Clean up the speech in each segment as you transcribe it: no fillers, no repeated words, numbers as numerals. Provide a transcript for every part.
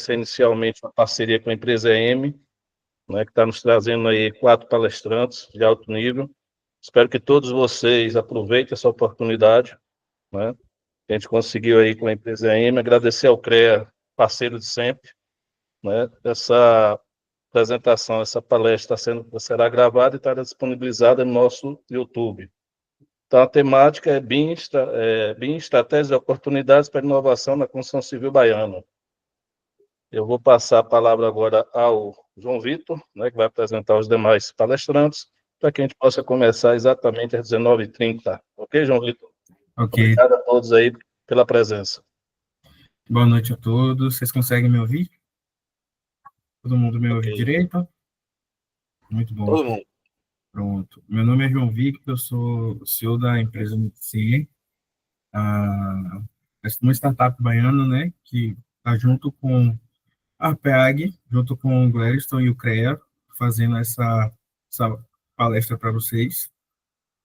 agradecer inicialmente a parceria com a empresa EM, né, que está nos trazendo aí 4 palestrantes de alto nível. Espero que todos vocês aproveitem essa oportunidade, né, que a gente conseguiu aí com a empresa EM. Agradecer ao CREA, parceiro de sempre, né, essa apresentação, essa palestra será gravada e estará disponibilizada no nosso YouTube. Então, a temática é BIM, Estratégias e Oportunidades para Inovação na Construção Civil Baiana. Eu vou passar a palavra agora ao João Vitor, né, que vai apresentar os demais palestrantes, para que a gente possa começar exatamente às 19h30. Ok, João Vitor? Ok. Obrigado a todos aí pela presença. Boa noite a todos. Vocês conseguem me ouvir? Todo mundo me ouve direito? Muito bom. Todo mundo. Pronto. Meu nome é João Victor, eu sou CEO da empresa MTC, uma startup baiana, né, que está junto com a PEAG, junto com o Gladstone e o CREA, fazendo essa palestra para vocês.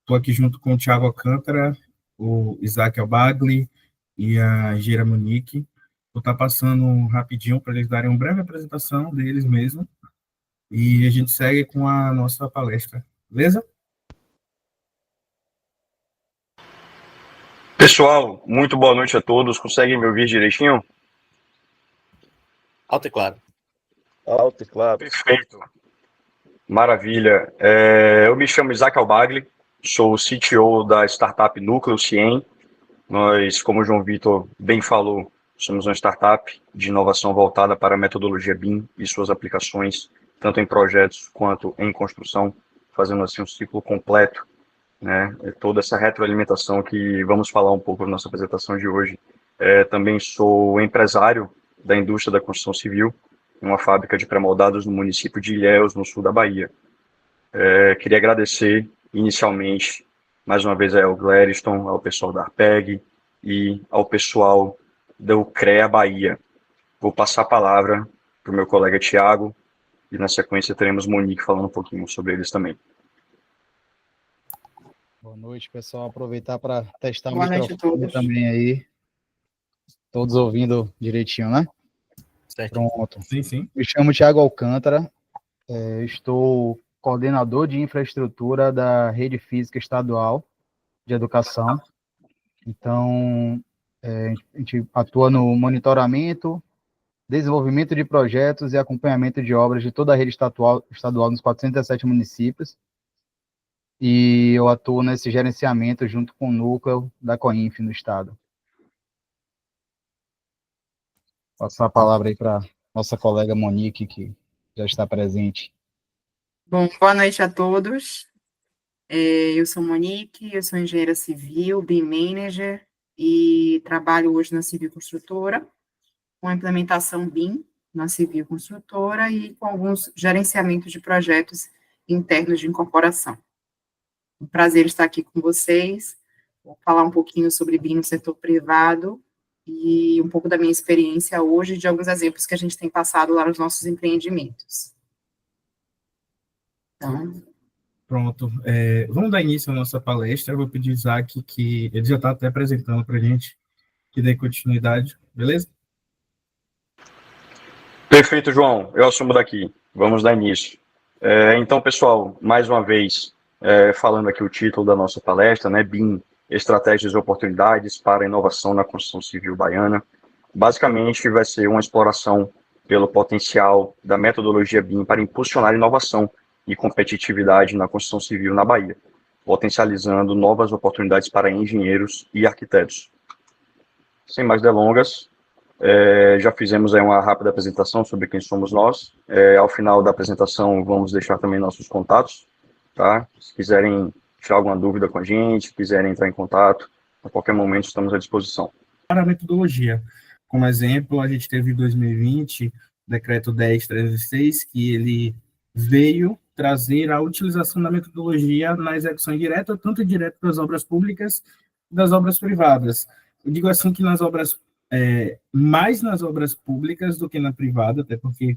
Estou aqui junto com o Thiago Alcântara, o Isaac Albagli e a Gira Monique. Vou estar passando rapidinho para eles darem uma breve apresentação deles mesmo, e a gente segue com a nossa palestra. Beleza? Pessoal, muito boa noite a todos. Conseguem me ouvir direitinho? Alto e claro. Alto e claro. Perfeito. Maravilha. Eu me chamo Isaac Albagli, sou o CTO da startup Núcleo Ciem. Nós, como o João Vitor bem falou, somos uma startup de inovação voltada para a metodologia BIM e suas aplicações, tanto em projetos quanto em construção, fazendo assim um ciclo completo, né? Toda essa retroalimentação que vamos falar um pouco na nossa apresentação de hoje. Também sou empresário da indústria da construção civil, em uma fábrica de pré-moldados no município de Ilhéus, no sul da Bahia. Queria agradecer inicialmente, mais uma vez, ao Gladstone, ao pessoal da Arpeg e ao pessoal do CREA Bahia. Vou passar a palavra para o meu colega Thiago e, na sequência, teremos Monique falando um pouquinho sobre eles também. Boa noite, pessoal. Aproveitar para testar Boa o noite microfone também aí. Todos ouvindo direitinho, né? Certo. Pronto. Sim. Me chamo Thiago Alcântara. Estou coordenador de infraestrutura da Rede Física Estadual de Educação. Então, a gente atua no monitoramento, desenvolvimento de projetos e acompanhamento de obras de toda a rede estadual nos 417 municípios. E eu atuo nesse gerenciamento junto com o núcleo da COINF no estado. Passar a palavra aí para nossa colega Monique, que já está presente. Bom, boa noite a todos. Eu sou Monique, eu sou engenheira civil, BIM Manager, e trabalho hoje na Civil Construtora, com a implementação BIM na Civil Construtora e com alguns gerenciamentos de projetos internos de incorporação. Um prazer estar aqui com vocês. Vou falar um pouquinho sobre BIM no setor privado e um pouco da minha experiência hoje, de alguns exemplos que a gente tem passado lá nos nossos empreendimentos. Então, Pronto. Vamos dar início à nossa palestra. Eu vou pedir ao Isaac, que ele já está até apresentando para a gente, que dê continuidade, beleza? Perfeito, João. Eu assumo daqui. Vamos dar início. Então, pessoal, mais uma vez, falando aqui o título da nossa palestra, né, BIM, Estratégias e Oportunidades para a Inovação na Construção Civil Baiana. Basicamente, vai ser uma exploração pelo potencial da metodologia BIM para impulsionar inovação e competitividade na construção civil na Bahia, potencializando novas oportunidades para engenheiros e arquitetos. Sem mais delongas, já fizemos aí uma rápida apresentação sobre quem somos nós. Ao final da apresentação, vamos deixar também nossos contatos, tá? Se quiserem tirar alguma dúvida com a gente, quiserem entrar em contato, a qualquer momento estamos à disposição. Para a metodologia, como exemplo, a gente teve em 2020 o decreto 10.306, que ele veio trazer a utilização da metodologia na execução direta, tanto direta das obras públicas e das obras privadas. Eu digo assim que nas obras, mais nas obras públicas do que na privada, até porque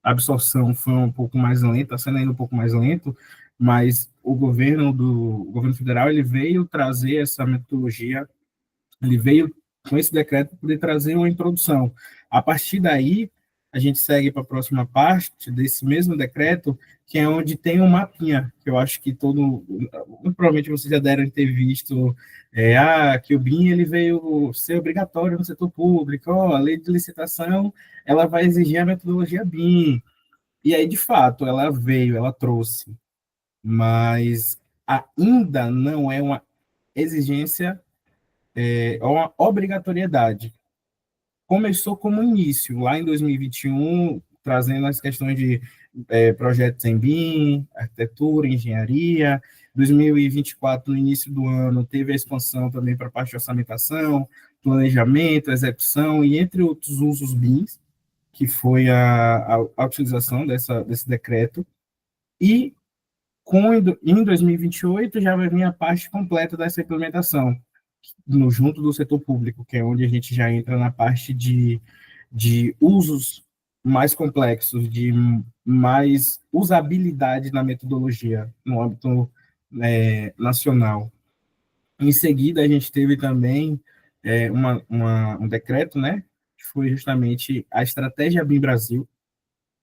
a absorção foi um pouco mais lenta, está sendo ainda um pouco mais lento, mas o governo federal ele veio trazer essa metodologia, ele veio com esse decreto, poder trazer uma introdução. A partir daí, a gente segue para a próxima parte desse mesmo decreto, que é onde tem um mapinha, que eu acho que provavelmente vocês já devem ter visto, que o BIM ele veio ser obrigatório no setor público, a lei de licitação, ela vai exigir a metodologia BIM, e aí, de fato, ela trouxe, mas ainda não é uma exigência, ou uma obrigatoriedade. Começou como início, lá em 2021, trazendo as questões de projetos em BIM, arquitetura, engenharia. 2024, no início do ano, teve a expansão também para a parte de orçamentação, planejamento, execução e entre outros usos BIMs, que foi a utilização desse decreto. E em 2028 já vai vir a parte completa dessa implementação, junto do setor público, que é onde a gente já entra na parte de usos mais complexos, de mais usabilidade na metodologia, no âmbito nacional. Em seguida, a gente teve também um decreto, né, que foi justamente a Estratégia BIM Brasil,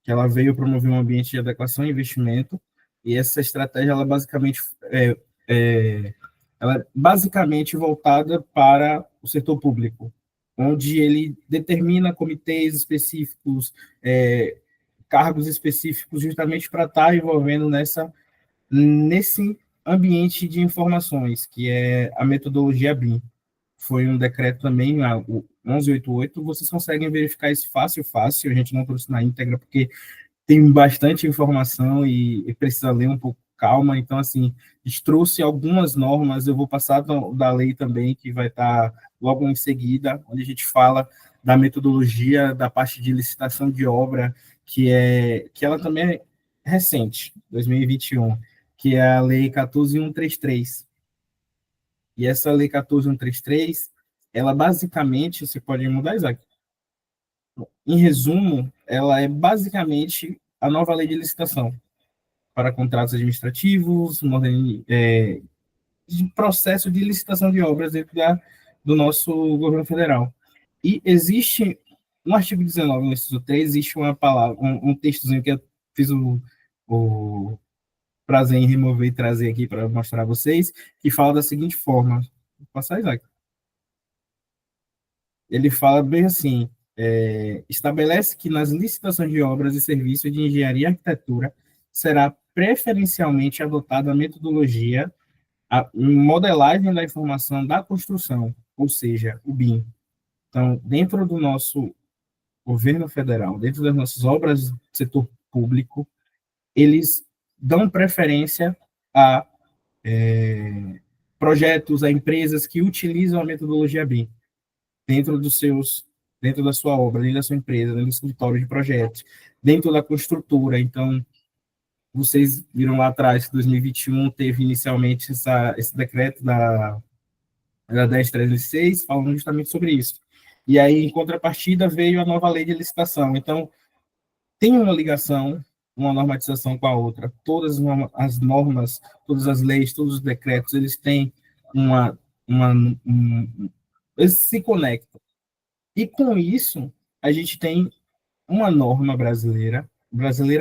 que ela veio promover um ambiente de adequação e investimento, e essa estratégia, ela é basicamente voltada para o setor público, onde ele determina comitês específicos, cargos específicos, justamente para estar envolvendo nesse ambiente de informações, que é a metodologia BIM. Foi um decreto também, o 1188, vocês conseguem verificar isso fácil, a gente não trouxe na íntegra, porque tem bastante informação e precisa ler um pouco calma, então, assim, a gente trouxe algumas normas, eu vou passar da lei também, que vai estar logo em seguida, onde a gente fala da metodologia, da parte de licitação de obra, que ela também é recente, 2021, que é a Lei 14.133. E essa Lei 14.133, ela basicamente, você pode mudar, Isaac? Em resumo, ela é basicamente a nova lei de licitação para contratos administrativos, de processo de licitação de obras dentro do nosso governo federal. E existe, no artigo 19, no inciso 3, existe uma palavra, um textozinho que eu fiz o prazer em remover e trazer aqui para mostrar a vocês, que fala da seguinte forma. Vou passar, Isaac. Ele fala bem assim, estabelece que nas licitações de obras e serviços de engenharia e arquitetura será preferencialmente adotada a metodologia, a modelagem da informação da construção, ou seja, o BIM. Então, dentro do nosso governo federal, dentro das nossas obras do setor público, eles dão preferência a projetos, a empresas que utilizam a metodologia BIM dentro da sua obra, dentro da sua empresa, dentro do escritório de projetos, dentro da construtora. Então, vocês viram lá atrás que 2021 teve inicialmente esse decreto da 10.306, falando justamente sobre isso. E aí, em contrapartida, veio a nova lei de licitação. Então, tem uma ligação, uma normatização com a outra. Todas as normas, todas as leis, todos os decretos, eles têm eles se conectam. E com isso, a gente tem uma norma brasileira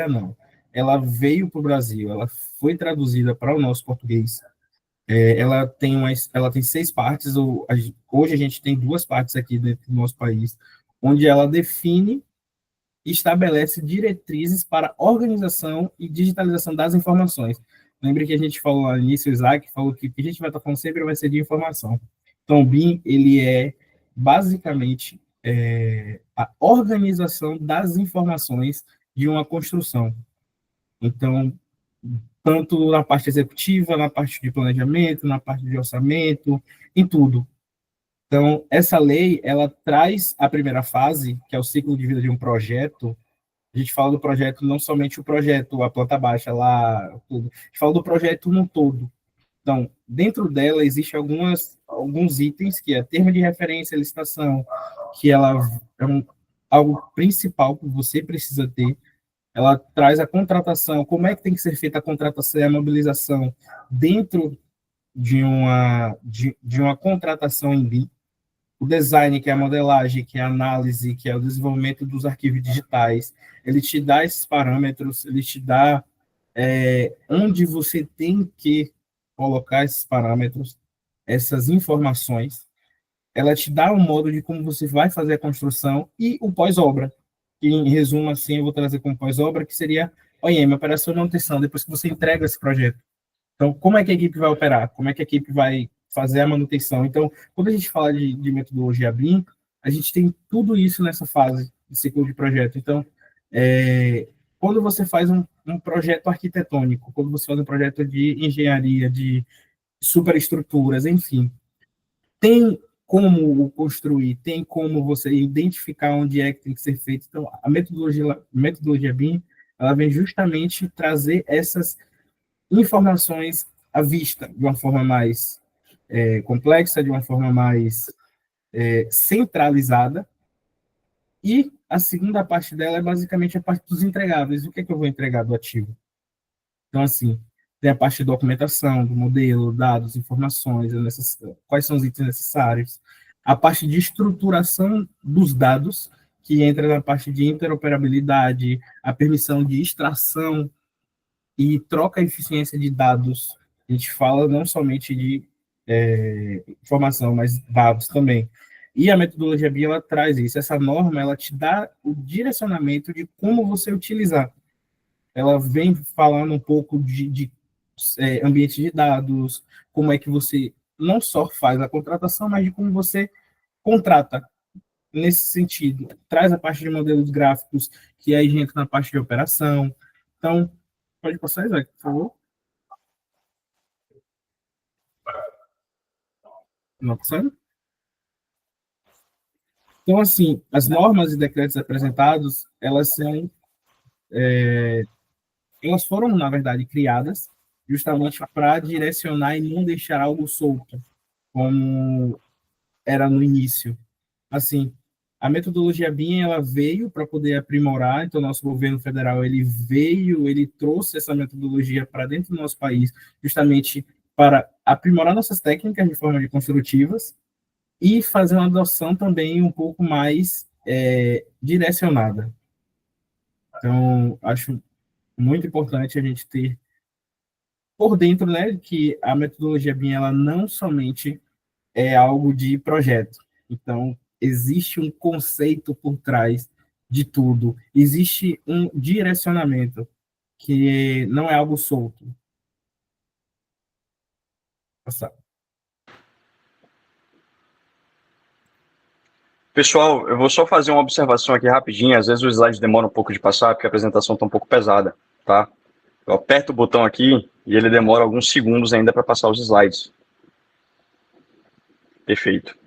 não, ela veio para o Brasil, ela foi traduzida para o nosso português, ela tem 6 partes, hoje a gente tem 2 partes aqui dentro do nosso país, onde ela define e estabelece diretrizes para organização e digitalização das informações. Lembre que a gente falou no início, o Isaac falou que o que a gente vai estar falando sempre vai ser de informação. Então, o BIM, ele é basicamente a organização das informações de uma construção. Então, tanto na parte executiva, na parte de planejamento, na parte de orçamento, em tudo. Então, essa lei, ela traz a primeira fase, que é o ciclo de vida de um projeto. A gente fala do projeto, não somente o projeto, a planta baixa lá, tudo. A gente fala do projeto no todo. Então, dentro dela, existem alguns itens, que é termo de referência, licitação, que ela é algo principal que você precisa ter. Ela traz a contratação, como é que tem que ser feita a contratação e a mobilização dentro de uma contratação em BIM. o design, que é a modelagem, que é a análise, que é o desenvolvimento dos arquivos digitais. Ele te dá esses parâmetros, ele te dá onde você tem que colocar esses parâmetros, essas informações. Ela te dá um modo de como você vai fazer a construção e o pós-obra. Que, em resumo, assim, eu vou trazer como pós-obra, que seria OIM, operação de manutenção, depois que você entrega esse projeto. Então, como é que a equipe vai operar? Como é que a equipe vai fazer a manutenção? Então, quando a gente fala de metodologia BIM, a gente tem tudo isso nessa fase de ciclo de projeto. Então, quando você faz um projeto arquitetônico, quando você faz um projeto de engenharia, de superestruturas, enfim, tem como construir, tem como você identificar onde é que tem que ser feito. Então, a metodologia BIM, ela vem justamente trazer essas informações à vista, de uma forma mais complexa, de uma forma mais centralizada. E a segunda parte dela é basicamente a parte dos entregáveis. O que é que eu vou entregar do ativo? Então, assim, tem a parte de documentação, do modelo, dados, informações, quais são os itens necessários. A parte de estruturação dos dados, que entra na parte de interoperabilidade, a permissão de extração e troca e eficiência de dados. A gente fala não somente de informação, mas dados também. E a metodologia BIM, ela traz isso. Essa norma, ela te dá o direcionamento de como você utilizar. Ela vem falando um pouco de ambiente de dados, como é que você não só faz a contratação, mas de como você contrata nesse sentido. Traz a parte de modelos gráficos, que aí entra na parte de operação. Então, pode passar, Isaac, por favor. Não passando? Então, assim, as normas e decretos apresentados, elas foram, na verdade, criadas justamente para direcionar e não deixar algo solto, como era no início. Assim, a metodologia BIM, ela veio para poder aprimorar, então nosso governo federal, ele trouxe essa metodologia para dentro do nosso país, justamente para aprimorar nossas técnicas de forma de construtivas e fazer uma adoção também um pouco mais direcionada. Então, acho muito importante a gente ter por dentro, né, que a metodologia BIM, ela não somente é algo de projeto. Então, existe um conceito por trás de tudo. Existe um direcionamento que não é algo solto. Passar. Pessoal, eu vou só fazer uma observação aqui rapidinho. Às vezes o slide demora um pouco de passar, porque a apresentação está um pouco pesada, tá? Eu aperto o botão aqui e ele demora alguns segundos ainda para passar os slides. Perfeito.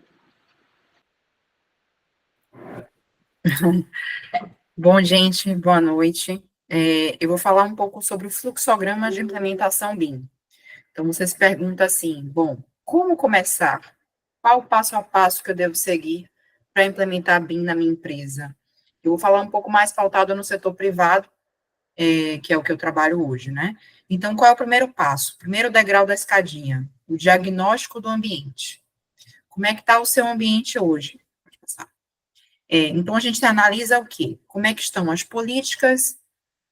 Bom, gente, boa noite. Eu vou falar um pouco sobre o fluxograma de implementação BIM. Então, você se pergunta assim, bom, como começar? Qual o passo a passo que eu devo seguir para implementar BIM na minha empresa? Eu vou falar um pouco mais pautado no setor privado, que é o que eu trabalho hoje, né? Então, qual é o primeiro passo? Primeiro degrau da escadinha, o diagnóstico do ambiente. Como é que está o seu ambiente hoje? Pode passar. Então, a gente analisa o quê? Como é que estão as políticas,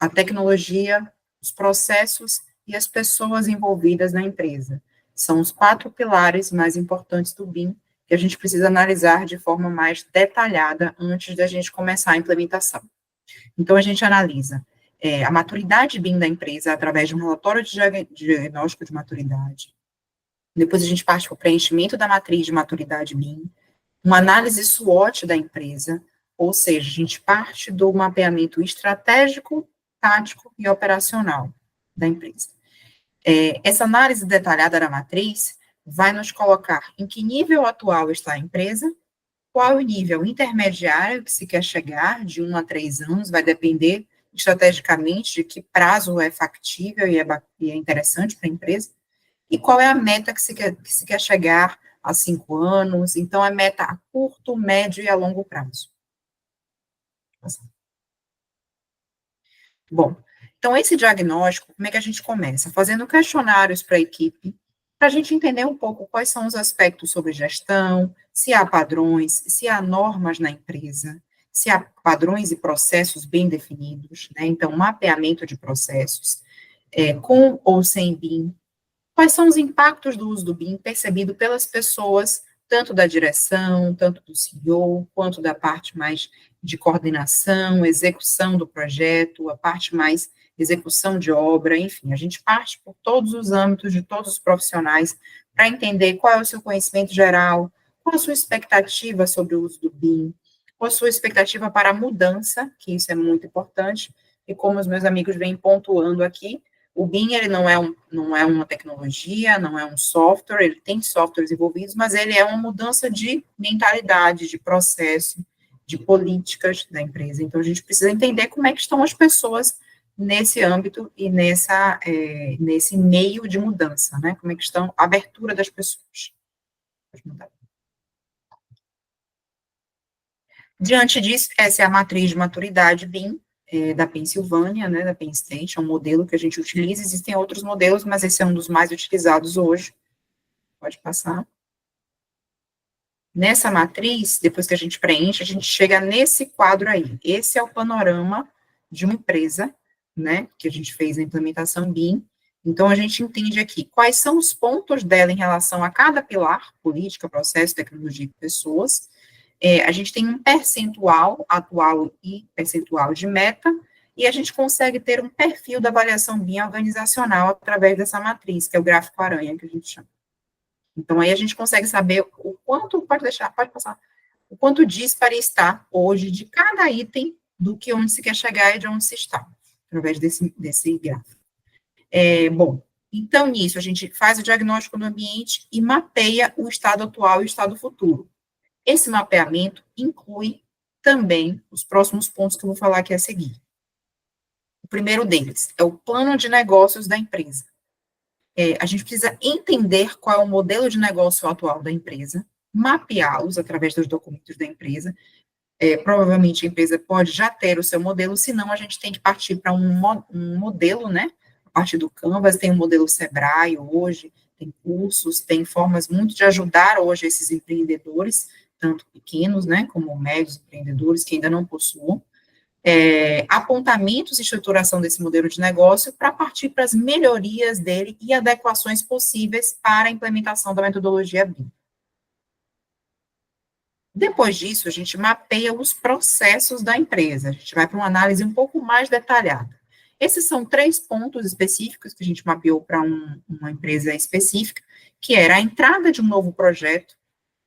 a tecnologia, os processos e as pessoas envolvidas na empresa. São os 4 pilares mais importantes do BIM que a gente precisa analisar de forma mais detalhada antes da gente começar a implementação. Então, a gente analisa a maturidade BIM da empresa através de um relatório de diagnóstico de maturidade. Depois, a gente parte para o preenchimento da matriz de maturidade BIM, uma análise SWOT da empresa, ou seja, a gente parte do mapeamento estratégico, tático e operacional da empresa. Essa análise detalhada da matriz vai nos colocar em que nível atual está a empresa, qual o nível intermediário que se quer chegar, de 1 a 3 anos, vai depender estrategicamente de que prazo é factível e é interessante para a empresa, e qual é a meta que se quer chegar a 5 anos, então é meta a curto, médio e a longo prazo. Bom, então esse diagnóstico, como é que a gente começa? Fazendo questionários para a equipe, para a gente entender um pouco quais são os aspectos sobre gestão, se há padrões, se há normas na empresa, se há padrões e processos bem definidos, né? Então, mapeamento de processos, com ou sem BIM. Quais são os impactos do uso do BIM percebido pelas pessoas, tanto da direção, tanto do CEO, quanto da parte mais de coordenação, execução do projeto, a parte mais execução de obra, enfim, a gente parte por todos os âmbitos de todos os profissionais para entender qual é o seu conhecimento geral, qual a sua expectativa sobre o uso do BIM, qual a sua expectativa para a mudança, que isso é muito importante, e como os meus amigos vêm pontuando aqui, o BIM, ele não é uma tecnologia, não é um software, ele tem softwares envolvidos, mas ele é uma mudança de mentalidade, de processo, de políticas da empresa. Então, a gente precisa entender como é que estão as pessoas nesse âmbito e nesse meio de mudança, né? Como é que estão a abertura das pessoas. Diante disso, essa é a matriz de maturidade BIM, da Pensilvânia, né, da Penn State, é um modelo que a gente utiliza, existem outros modelos, mas esse é um dos mais utilizados hoje. Pode passar. Nessa matriz, depois que a gente preenche, a gente chega nesse quadro aí. Esse é o panorama de uma empresa, né, que a gente fez a implementação BIM. Então, a gente entende aqui quais são os pontos dela em relação a cada pilar, política, processo, tecnologia e pessoas. A gente tem um percentual atual e percentual de meta, e a gente consegue ter um perfil da avaliação BIM organizacional através dessa matriz, que é o gráfico aranha, que a gente chama. Então, aí a gente consegue saber o quanto, pode passar, o quanto dispare está hoje de cada item do que onde se quer chegar e de onde se está, através desse gráfico. Bom, então, nisso, a gente faz o diagnóstico do ambiente e mapeia o estado atual e o estado futuro. Esse mapeamento inclui também os próximos pontos que eu vou falar aqui a seguir. O primeiro deles é o plano de negócios da empresa. A gente precisa entender qual é o modelo de negócio atual da empresa, mapeá-los através dos documentos da empresa. Provavelmente a empresa pode já ter o seu modelo, senão a gente tem que partir para um modelo, né? A partir do Canvas, tem o modelo Sebrae hoje, tem cursos, tem formas muito de ajudar hoje esses empreendedores, tanto pequenos, né, como médios empreendedores que ainda não possuam, apontamentos e estruturação desse modelo de negócio para partir para as melhorias dele e adequações possíveis para a implementação da metodologia BIM. Depois disso, a gente mapeia os processos da empresa, a gente vai para uma análise um pouco mais detalhada. Esses são 3 pontos específicos que a gente mapeou para uma empresa específica, que era a entrada de um novo projeto,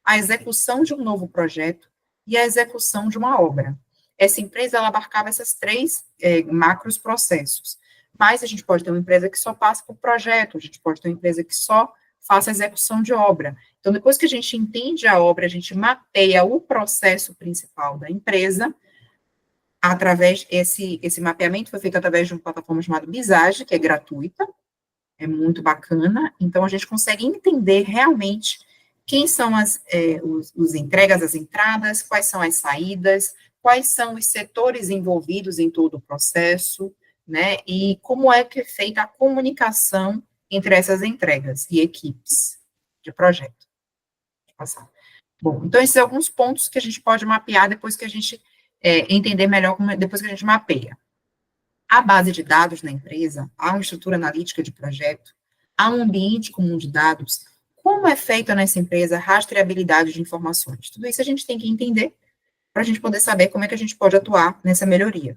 a execução de um novo projeto e a execução de uma obra. Essa empresa, ela abarcava esses 3 macros processos, mas a gente pode ter uma empresa que só passa por projeto, a gente pode ter uma empresa que só faça a execução de obra. Então, depois que a gente entende a obra, a gente mapeia o processo principal da empresa, através, esse mapeamento foi feito através de uma plataforma chamada Visage, que é gratuita, é muito bacana, então a gente consegue entender realmente quem são os entregas, as entradas, quais são as saídas, quais são os setores envolvidos em todo o processo, né, e como é que é feita a comunicação entre essas entregas e equipes de projeto. Vou passar. Bom, então esses são alguns pontos que a gente pode mapear depois que a gente entender melhor, depois que a gente mapeia. A base de dados na empresa, há uma estrutura analítica de projeto, há um ambiente comum de dados, como é feita nessa empresa a rastreabilidade de informações. Tudo isso a gente tem que entender para a gente poder saber como é que a gente pode atuar nessa melhoria.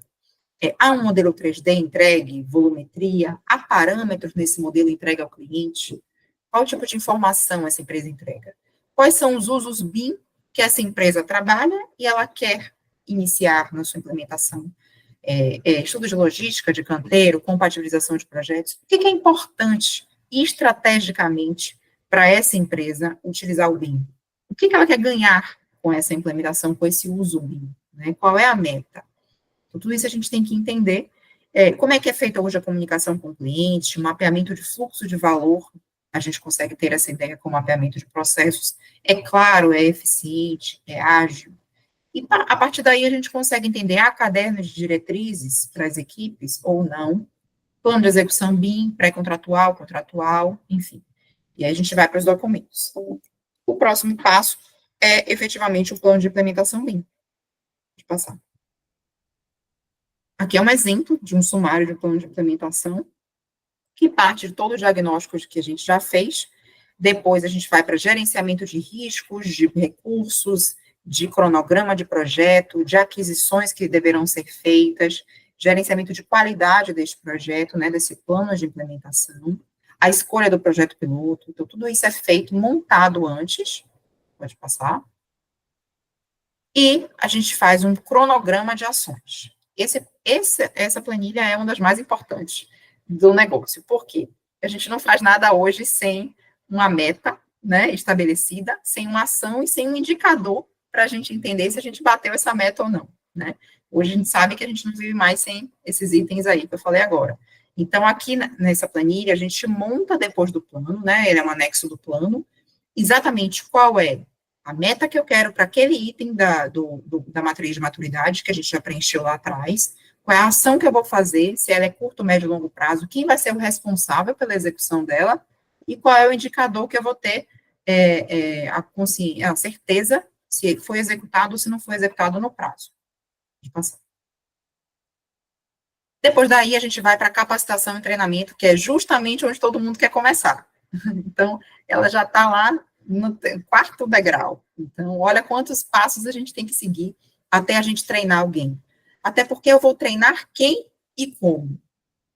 Há um modelo 3D entregue, volumetria, há parâmetros nesse modelo entregue ao cliente? Qual tipo de informação essa empresa entrega? Quais são os usos BIM que essa empresa trabalha e ela quer iniciar na sua implementação? Estudo de logística, de canteiro, compatibilização de projetos. O que é importante estrategicamente para essa empresa utilizar o BIM? O que ela quer ganhar com essa implementação, com esse uso BIM? Né? Qual é a meta? Então, tudo isso a gente tem que entender. Como é que é feita hoje a comunicação com o cliente, o mapeamento de fluxo de valor, a gente consegue ter essa ideia com o mapeamento de processos. É claro, é eficiente, é ágil. E a partir daí a gente consegue entender, há cadernos de diretrizes para as equipes ou não, plano de execução BIM, pré-contratual, contratual, enfim. E aí a gente vai para os documentos. O próximo passo é efetivamente o plano de implementação BIM. Deixa eu passar. Aqui é um exemplo de um sumário de um plano de implementação, que parte de todo o diagnóstico que a gente já fez. Depois a gente vai para gerenciamento de riscos, de recursos, de cronograma de projeto, de aquisições que deverão ser feitas, gerenciamento de qualidade deste projeto, né, desse plano de implementação, a escolha do projeto piloto. Então, tudo isso é feito, montado antes, pode passar, e a gente faz um cronograma de ações. Essa planilha é uma das mais importantes do negócio. Por quê? A gente não faz nada hoje sem uma meta, né, estabelecida, sem uma ação e sem um indicador para a gente entender se a gente bateu essa meta ou não, né? Hoje a gente sabe que a gente não vive mais sem esses itens aí que eu falei agora. Então, aqui nessa planilha, a gente monta depois do plano, né, ele é um anexo do plano, exatamente qual é a meta que eu quero para aquele item da matriz de maturidade, que a gente já preencheu lá atrás, qual é a ação que eu vou fazer, se ela é curto, médio ou longo prazo, quem vai ser o responsável pela execução dela, e qual é o indicador que eu vou ter a certeza se foi executado ou se não foi executado no prazo. Depois daí, a gente vai para capacitação e treinamento, que é justamente onde todo mundo quer começar. Então, ela já está lá no quarto degrau. Então, olha quantos passos a gente tem que seguir até a gente treinar alguém. Até porque eu vou treinar quem e como.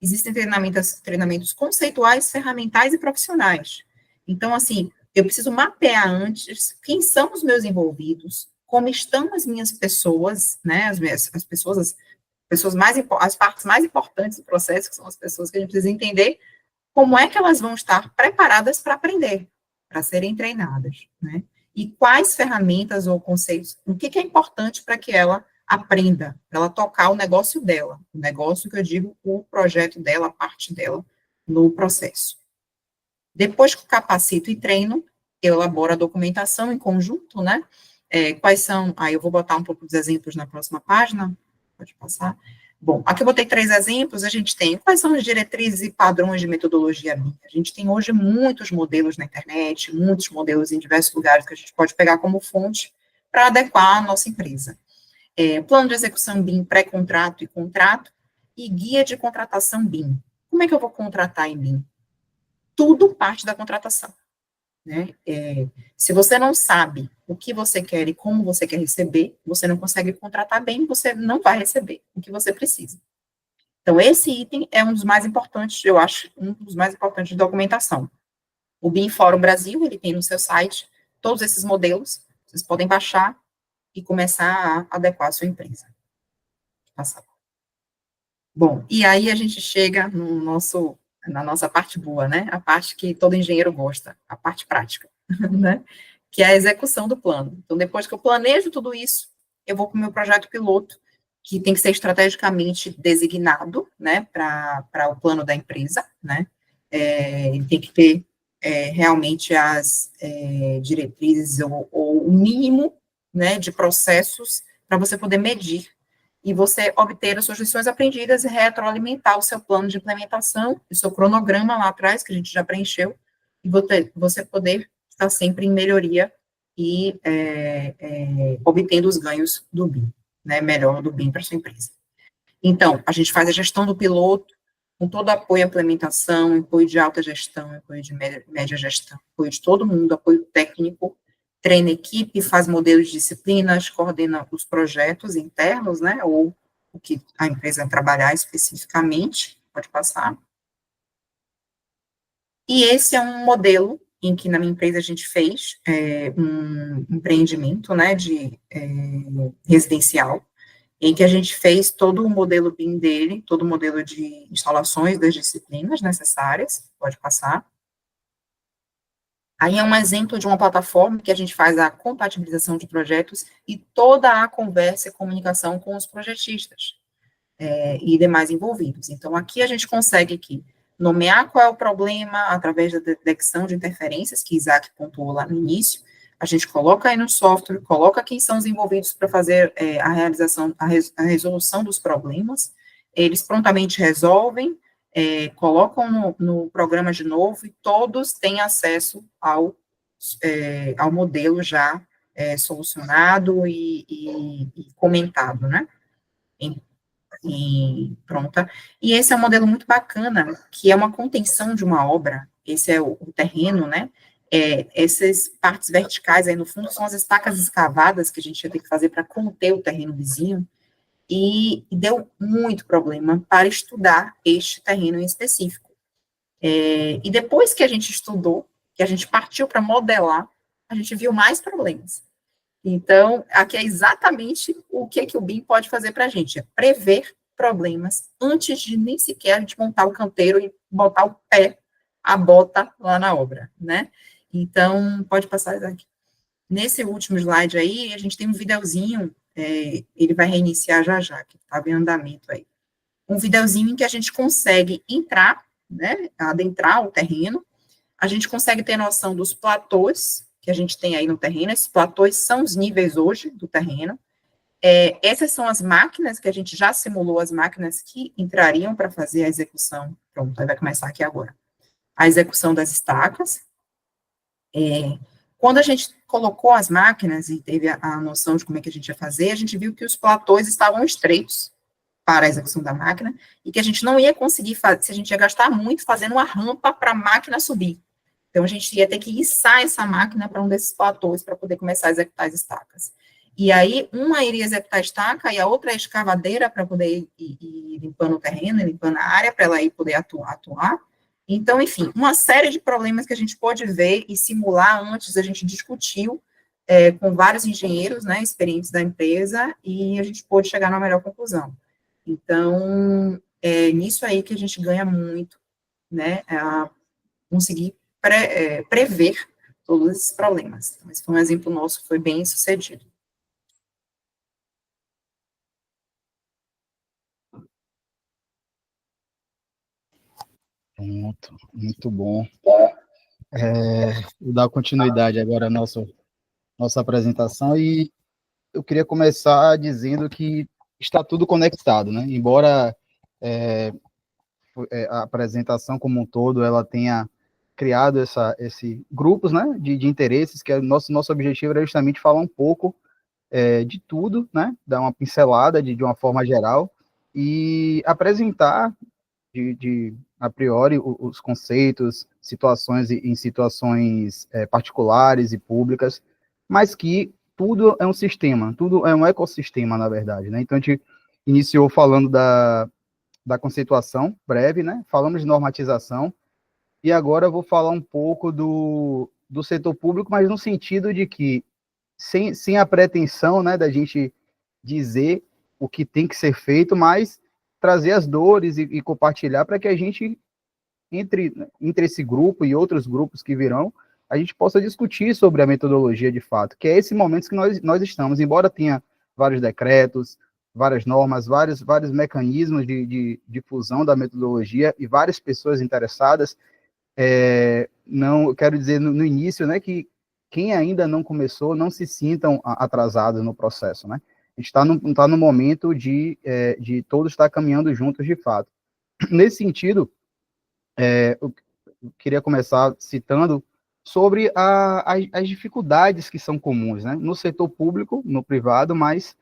Existem treinamentos conceituais, ferramentais e profissionais. Então, assim, eu preciso mapear antes quem são os meus envolvidos, como estão as minhas pessoas, né, as pessoas as partes mais importantes do processo, que são as pessoas que a gente precisa entender como é que elas vão estar preparadas para aprender, para serem treinadas, né? E quais ferramentas ou conceitos, o que é importante para que ela aprenda, para ela tocar o negócio dela, o negócio que eu digo, o projeto dela, a parte dela no processo. Depois que eu capacito e treino, eu elaboro a documentação em conjunto, né? Quais são, aí eu vou botar um pouco dos exemplos na próxima página, pode passar. Bom, aqui eu botei 3 exemplos, a gente tem quais são as diretrizes e padrões de metodologia BIM. A gente tem hoje muitos modelos na internet, muitos modelos em diversos lugares que a gente pode pegar como fonte para adequar a nossa empresa. Plano de execução BIM, pré-contrato e contrato, e guia de contratação BIM. Como é que eu vou contratar em BIM? Tudo parte da contratação. Né? Se você não sabe o que você quer e como você quer receber, você não consegue contratar bem, você não vai receber o que você precisa. Então, esse item é um dos mais importantes, eu acho, um dos mais importantes de documentação. O BIM Fórum Brasil, ele tem no seu site todos esses modelos, vocês podem baixar e começar a adequar a sua empresa. Bom, e aí a gente chega na nossa parte boa, né? A parte que todo engenheiro gosta, a parte prática, né? Que é a execução do plano. Então, depois que eu planejo tudo isso, eu vou para o meu projeto piloto, que tem que ser estrategicamente designado, né, para o plano da empresa, né? Ele tem que ter realmente as diretrizes ou o mínimo, né, de processos para você poder medir e você obter as suas lições aprendidas e retroalimentar o seu plano de implementação, o seu cronograma lá atrás, que a gente já preencheu, e você poder estar sempre em melhoria e obtendo os ganhos do BIM, né, melhor do BIM para sua empresa. Então, a gente faz a gestão do piloto, com todo apoio à implementação, apoio de alta gestão, apoio de média gestão, apoio de todo mundo, apoio técnico, treina equipe, faz modelos de disciplinas, coordena os projetos internos, né, ou o que a empresa trabalhar especificamente, pode passar. E esse é um modelo em que na minha empresa a gente fez um empreendimento, né, de residencial, em que a gente fez todo o modelo BIM dele, todo o modelo de instalações das disciplinas necessárias, pode passar. Aí é um exemplo de uma plataforma que a gente faz a compatibilização de projetos e toda a conversa e comunicação com os projetistas e demais envolvidos. Então, aqui a gente consegue nomear qual é o problema através da detecção de interferências, que Isaac pontuou lá no início, a gente coloca aí no software, coloca quem são os envolvidos para fazer a resolução dos problemas, eles prontamente resolvem, colocam no programa de novo e todos têm acesso ao modelo já solucionado e comentado, né? Pronta. E esse é um modelo muito bacana, que é uma contenção de uma obra, esse é o terreno, né? Essas partes verticais aí no fundo são as estacas escavadas que a gente ia ter que fazer para conter o terreno vizinho, e deu muito problema para estudar este terreno em específico. E depois que a gente estudou, que a gente partiu para modelar, a gente viu mais problemas. Então, aqui é exatamente o que o BIM pode fazer para a gente, é prever problemas antes de nem sequer a gente montar o canteiro e botar o pé, a bota lá na obra, né? Então, pode passar, Isaac. Nesse último slide aí, a gente tem um videozinho, ele vai reiniciar já, que estava em andamento aí. Um videozinho em que a gente consegue entrar, né, adentrar o terreno, a gente consegue ter noção dos platôs que a gente tem aí no terreno, esses platôs são os níveis hoje do terreno, essas são as máquinas que a gente já simulou, as máquinas que entrariam para fazer a execução, pronto, aí vai começar aqui agora, a execução das estacas. Quando a gente colocou as máquinas e teve a noção de como é que a gente ia fazer, a gente viu que os platôs estavam estreitos para a execução da máquina, e que a gente não ia conseguir fazer, se a gente ia gastar muito fazendo uma rampa para a máquina subir. Então, a gente ia ter que içar essa máquina para um desses platôs para poder começar a executar as estacas. E aí, uma iria executar a estaca e a outra a escavadeira para poder ir limpando o terreno, limpando a área, para ela ir poder atuar. Então, enfim, uma série de problemas que a gente pode ver e simular antes, a gente discutiu com vários engenheiros, né, experientes da empresa, e a gente pôde chegar numa melhor conclusão. Então, é nisso aí que a gente ganha muito, né, a conseguir prever todos esses problemas. Então, esse foi um exemplo nosso que foi bem sucedido. Pronto, muito bom. Vou dar continuidade agora à nossa apresentação, e eu queria começar dizendo que está tudo conectado, né? Embora a apresentação como um todo ela tenha criado esse grupos, né, de interesses, que nosso objetivo era justamente falar um pouco de tudo, né, dar uma pincelada de uma forma geral e apresentar a priori os conceitos, situações em situações particulares e públicas, mas que tudo é um sistema, tudo é um ecossistema, na verdade, né? Então a gente iniciou falando da conceituação breve, né? Falamos de normatização, e agora eu vou falar um pouco do setor público, mas no sentido de que, sem a pretensão, né, da gente dizer o que tem que ser feito, mas trazer as dores e compartilhar para que a gente, entre esse grupo e outros grupos que virão, a gente possa discutir sobre a metodologia de fato, que é esse momento que nós estamos, embora tenha vários decretos, várias normas, vários mecanismos de difusão da metodologia e várias pessoas interessadas, não, eu quero dizer no início, né, que quem ainda não começou, não se sintam atrasados no processo, né? A gente está no momento de todos estar caminhando juntos de fato. Nesse sentido, eu queria começar citando sobre as dificuldades que são comuns, né? No setor público, no privado, mas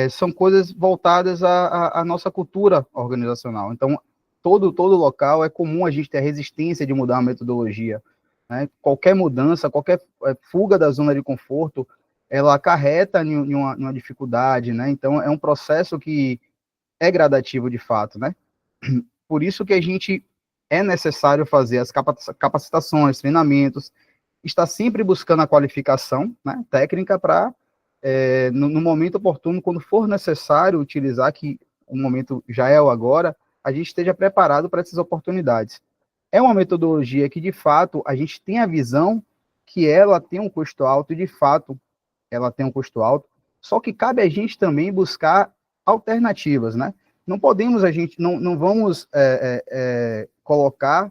são coisas voltadas à nossa cultura organizacional. Então, todo local é comum a gente ter a resistência de mudar a metodologia, né? Qualquer mudança, qualquer fuga da zona de conforto, ela acarreta em uma dificuldade, né? Então, é um processo que é gradativo de fato, né? Por isso que é necessário fazer as capacitações, treinamentos, está sempre buscando a qualificação, né, técnica para, no momento oportuno, quando for necessário utilizar, que o momento já é o agora, a gente esteja preparado para essas oportunidades. É uma metodologia que, de fato, a gente tem a visão que ela tem um custo alto, e, de fato, ela tem um custo alto, só que cabe a gente também buscar alternativas, né? Não podemos, não vamos colocar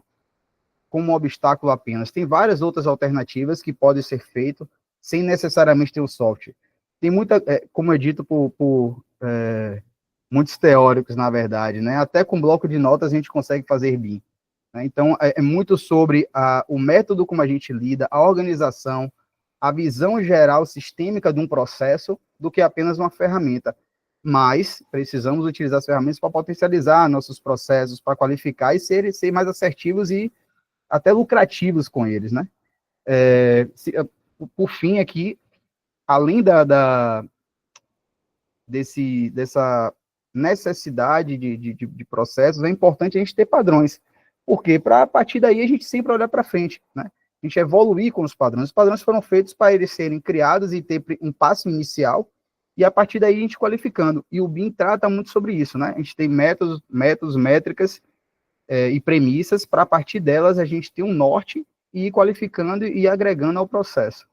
como um obstáculo apenas. Tem várias outras alternativas que podem ser feitas sem necessariamente ter o software. Tem muita, como é dito por muitos teóricos, na verdade, né? Até com bloco de notas a gente consegue fazer BIM. Né? Então, é muito sobre o método como a gente lida, a organização, a visão geral sistêmica de um processo do que apenas uma ferramenta. Mas precisamos utilizar as ferramentas para potencializar nossos processos, para qualificar e ser mais assertivos e até lucrativos com eles, né? Por fim, aqui, além dessa necessidade de processos, é importante a gente ter padrões, porque para a partir daí a gente sempre olhar para frente, né? A gente evoluir com os padrões. Os padrões foram feitos para eles serem criados e ter um passo inicial, e a partir daí a gente qualificando. E o BIM trata muito sobre isso, né? A gente tem métodos, métricas e premissas, para a partir delas a gente ter um norte e ir qualificando e agregando ao processo.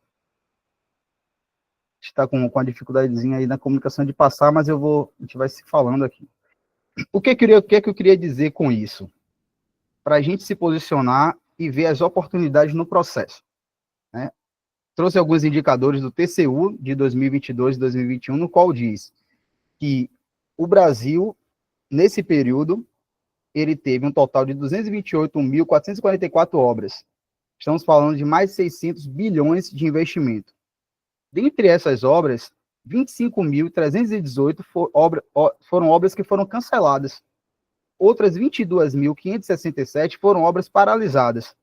Está com a dificuldadezinha aí na comunicação de passar, mas a gente vai se falando aqui. O que eu queria dizer com isso? Para a gente se posicionar e ver as oportunidades no processo, né? Trouxe alguns indicadores do TCU de 2022 e 2021, no qual diz que o Brasil, nesse período, ele teve um total de 228.444 obras. Estamos falando de mais de 600 bilhões de investimento. Dentre essas obras, 25.318 foram obras que foram canceladas. Outras 22.567 foram obras paralisadas.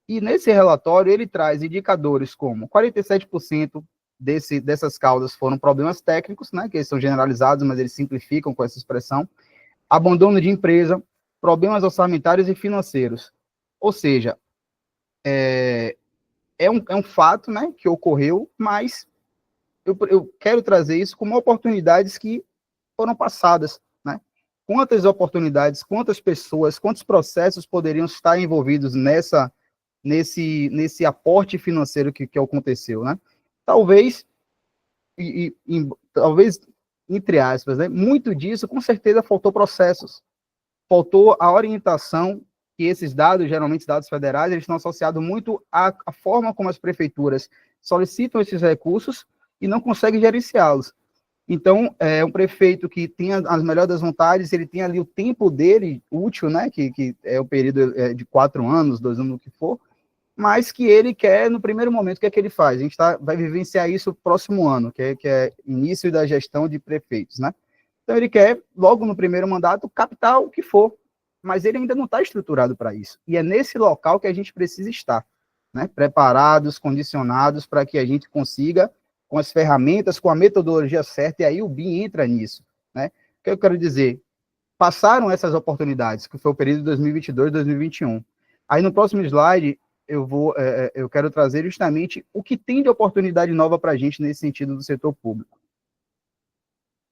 E nesse relatório ele traz indicadores como 47% dessas causas foram problemas técnicos, né, que eles são generalizados, mas eles simplificam com essa expressão, abandono de empresa, problemas orçamentários e financeiros. Ou seja, é um fato, né, que ocorreu, mas eu quero trazer isso como oportunidades que foram passadas, né? Quantas oportunidades, quantas pessoas, quantos processos poderiam estar envolvidos nesse aporte financeiro que aconteceu, né? Talvez, talvez, entre aspas, né, muito disso, com certeza, faltou processos, faltou a orientação, que esses dados, geralmente dados federais, eles estão associados muito à forma como as prefeituras solicitam esses recursos e não conseguem gerenciá-los. Então, um prefeito que tem as melhores das vontades, ele tem ali o tempo dele útil, né, que é o período de 4 anos, 2 anos, o que for, mas que ele quer, no primeiro momento, o que é que ele faz? A gente vai vivenciar isso no próximo ano, que é início da gestão de prefeitos, né? Então, ele quer, logo no primeiro mandato, captar o que for, mas ele ainda não está estruturado para isso. E é nesse local que a gente precisa estar, né? Preparados, condicionados, para que a gente consiga, com as ferramentas, com a metodologia certa, e aí o BIM entra nisso, né? O que eu quero dizer? Passaram essas oportunidades, que foi o período de 2022, 2021. Aí, no próximo slide, eu quero trazer justamente o que tem de oportunidade nova para a gente nesse sentido do setor público.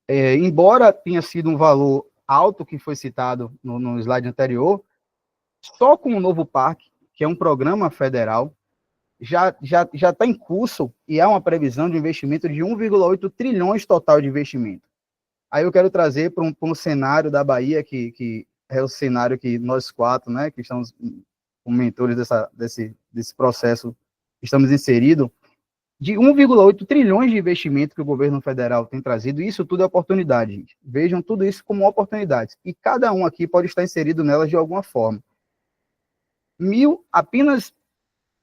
Embora tenha sido um valor alto que foi citado no slide anterior, só com o novo parque, que é um programa federal, já está em curso e há uma previsão de investimento de 1,8 trilhões total de investimento. Aí eu quero trazer para um cenário da Bahia, que é o cenário que nós quatro, né, que estamos como mentores desse processo, estamos inseridos, de 1,8 trilhões de investimento que o governo federal tem trazido, e isso tudo é oportunidade, gente. Vejam tudo isso como oportunidades, e cada um aqui pode estar inserido nelas de alguma forma. Apenas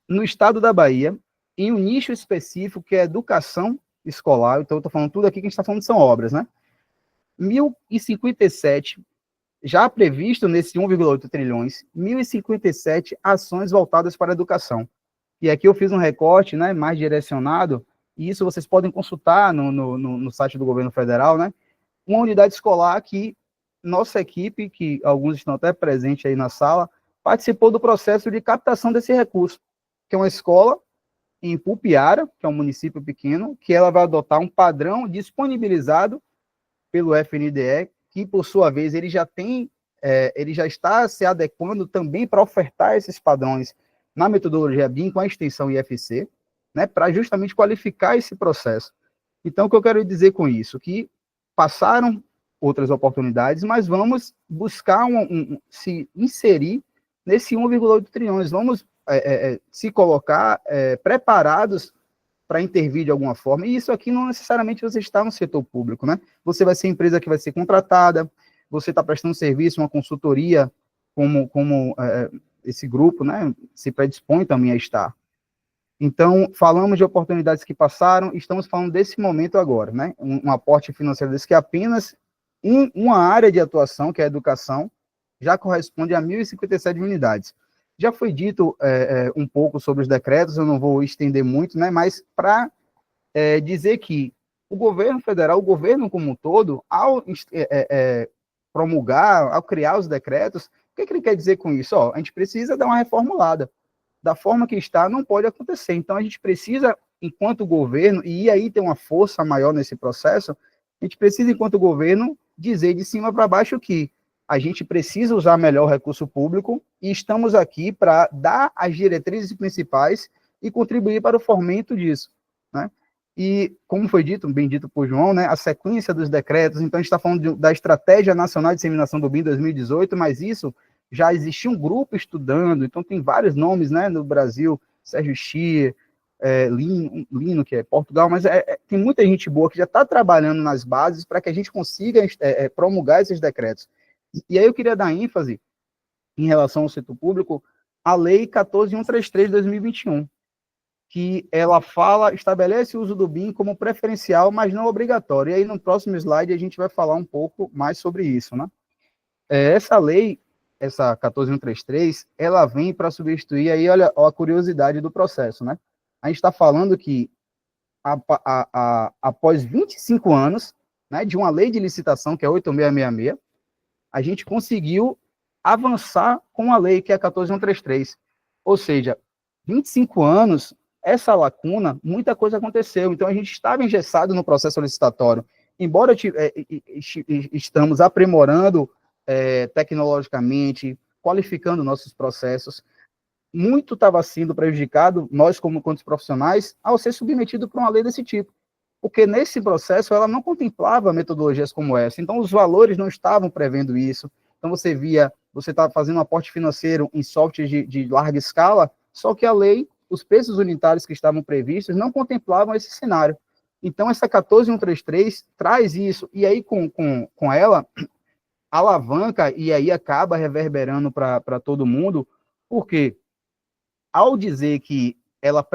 no estado da Bahia, em um nicho específico, que é educação escolar, então eu estou falando tudo aqui que a gente está falando são obras, né? 1.057 já previsto nesse 1,8 trilhões, 1.057 ações voltadas para a educação. E aqui eu fiz um recorte, né, mais direcionado, e isso vocês podem consultar no site do governo federal, né? Uma unidade escolar que nossa equipe, que alguns estão até presentes aí na sala, participou do processo de captação desse recurso, que é uma escola em Pupiara, que é um município pequeno, que ela vai adotar um padrão disponibilizado pelo FNDE, que, por sua vez, ele já está se adequando também para ofertar esses padrões na metodologia BIM com a extensão IFC, né, para justamente qualificar esse processo. Então, o que eu quero dizer com isso? Que passaram outras oportunidades, mas vamos buscar se inserir nesse 1,8 trilhões, vamos se colocar preparados para intervir de alguma forma, e isso aqui não necessariamente você está no setor público, né? Você vai ser empresa que vai ser contratada, você está prestando serviço, uma consultoria, como esse grupo, né, se predispõe também a estar. Então, falamos de oportunidades que passaram, estamos falando desse momento agora, né? Um aporte financeiro desse que apenas uma área de atuação, que é a educação, já corresponde a 1.057 unidades. Já foi dito um pouco sobre os decretos, eu não vou estender muito, né? Mas para dizer que o governo federal, o governo como um todo, ao promulgar, ao criar os decretos, o que ele quer dizer com isso? A gente precisa dar uma reformulada. Da forma que está, não pode acontecer. Então, a gente precisa, enquanto governo, e aí tem uma força maior nesse processo, a gente precisa, enquanto governo, dizer de cima para baixo que a gente precisa usar melhor o recurso público e estamos aqui para dar as diretrizes principais e contribuir para o fomento disso, né? E, como foi dito, bem dito por João, né, a sequência dos decretos, então a gente está falando da Estratégia Nacional de Disseminação do BIM 2018, mas isso já existia um grupo estudando, então tem vários nomes, né, no Brasil, Sérgio Schier, Lino, que é Portugal, mas tem muita gente boa que já está trabalhando nas bases para que a gente consiga promulgar esses decretos. E aí eu queria dar ênfase, em relação ao setor público, a Lei 14.133 de 2021, que ela estabelece o uso do BIM como preferencial, mas não obrigatório. E aí no próximo slide a gente vai falar um pouco mais sobre isso, né? Essa lei, essa 14.133, ela vem para substituir, aí olha a curiosidade do processo, né? A gente está falando que após 25 anos, né, de uma lei de licitação, que é 8666, a gente conseguiu avançar com a lei, que é a 14.133. Ou seja, 25 anos, essa lacuna, muita coisa aconteceu. Então, a gente estava engessado no processo licitatório. Embora estamos aprimorando tecnologicamente, qualificando nossos processos, muito estava sendo prejudicado, nós como profissionais, ao ser submetido para uma lei desse tipo. Porque nesse processo ela não contemplava metodologias como essa. Então, os valores não estavam prevendo isso. Então, você estava fazendo um aporte financeiro em softwares de larga escala, só que a lei, os preços unitários que estavam previstos não contemplavam esse cenário. Então, essa 14.133 traz isso. E aí, com ela, alavanca e aí acaba reverberando para todo mundo, porque ao dizer que ela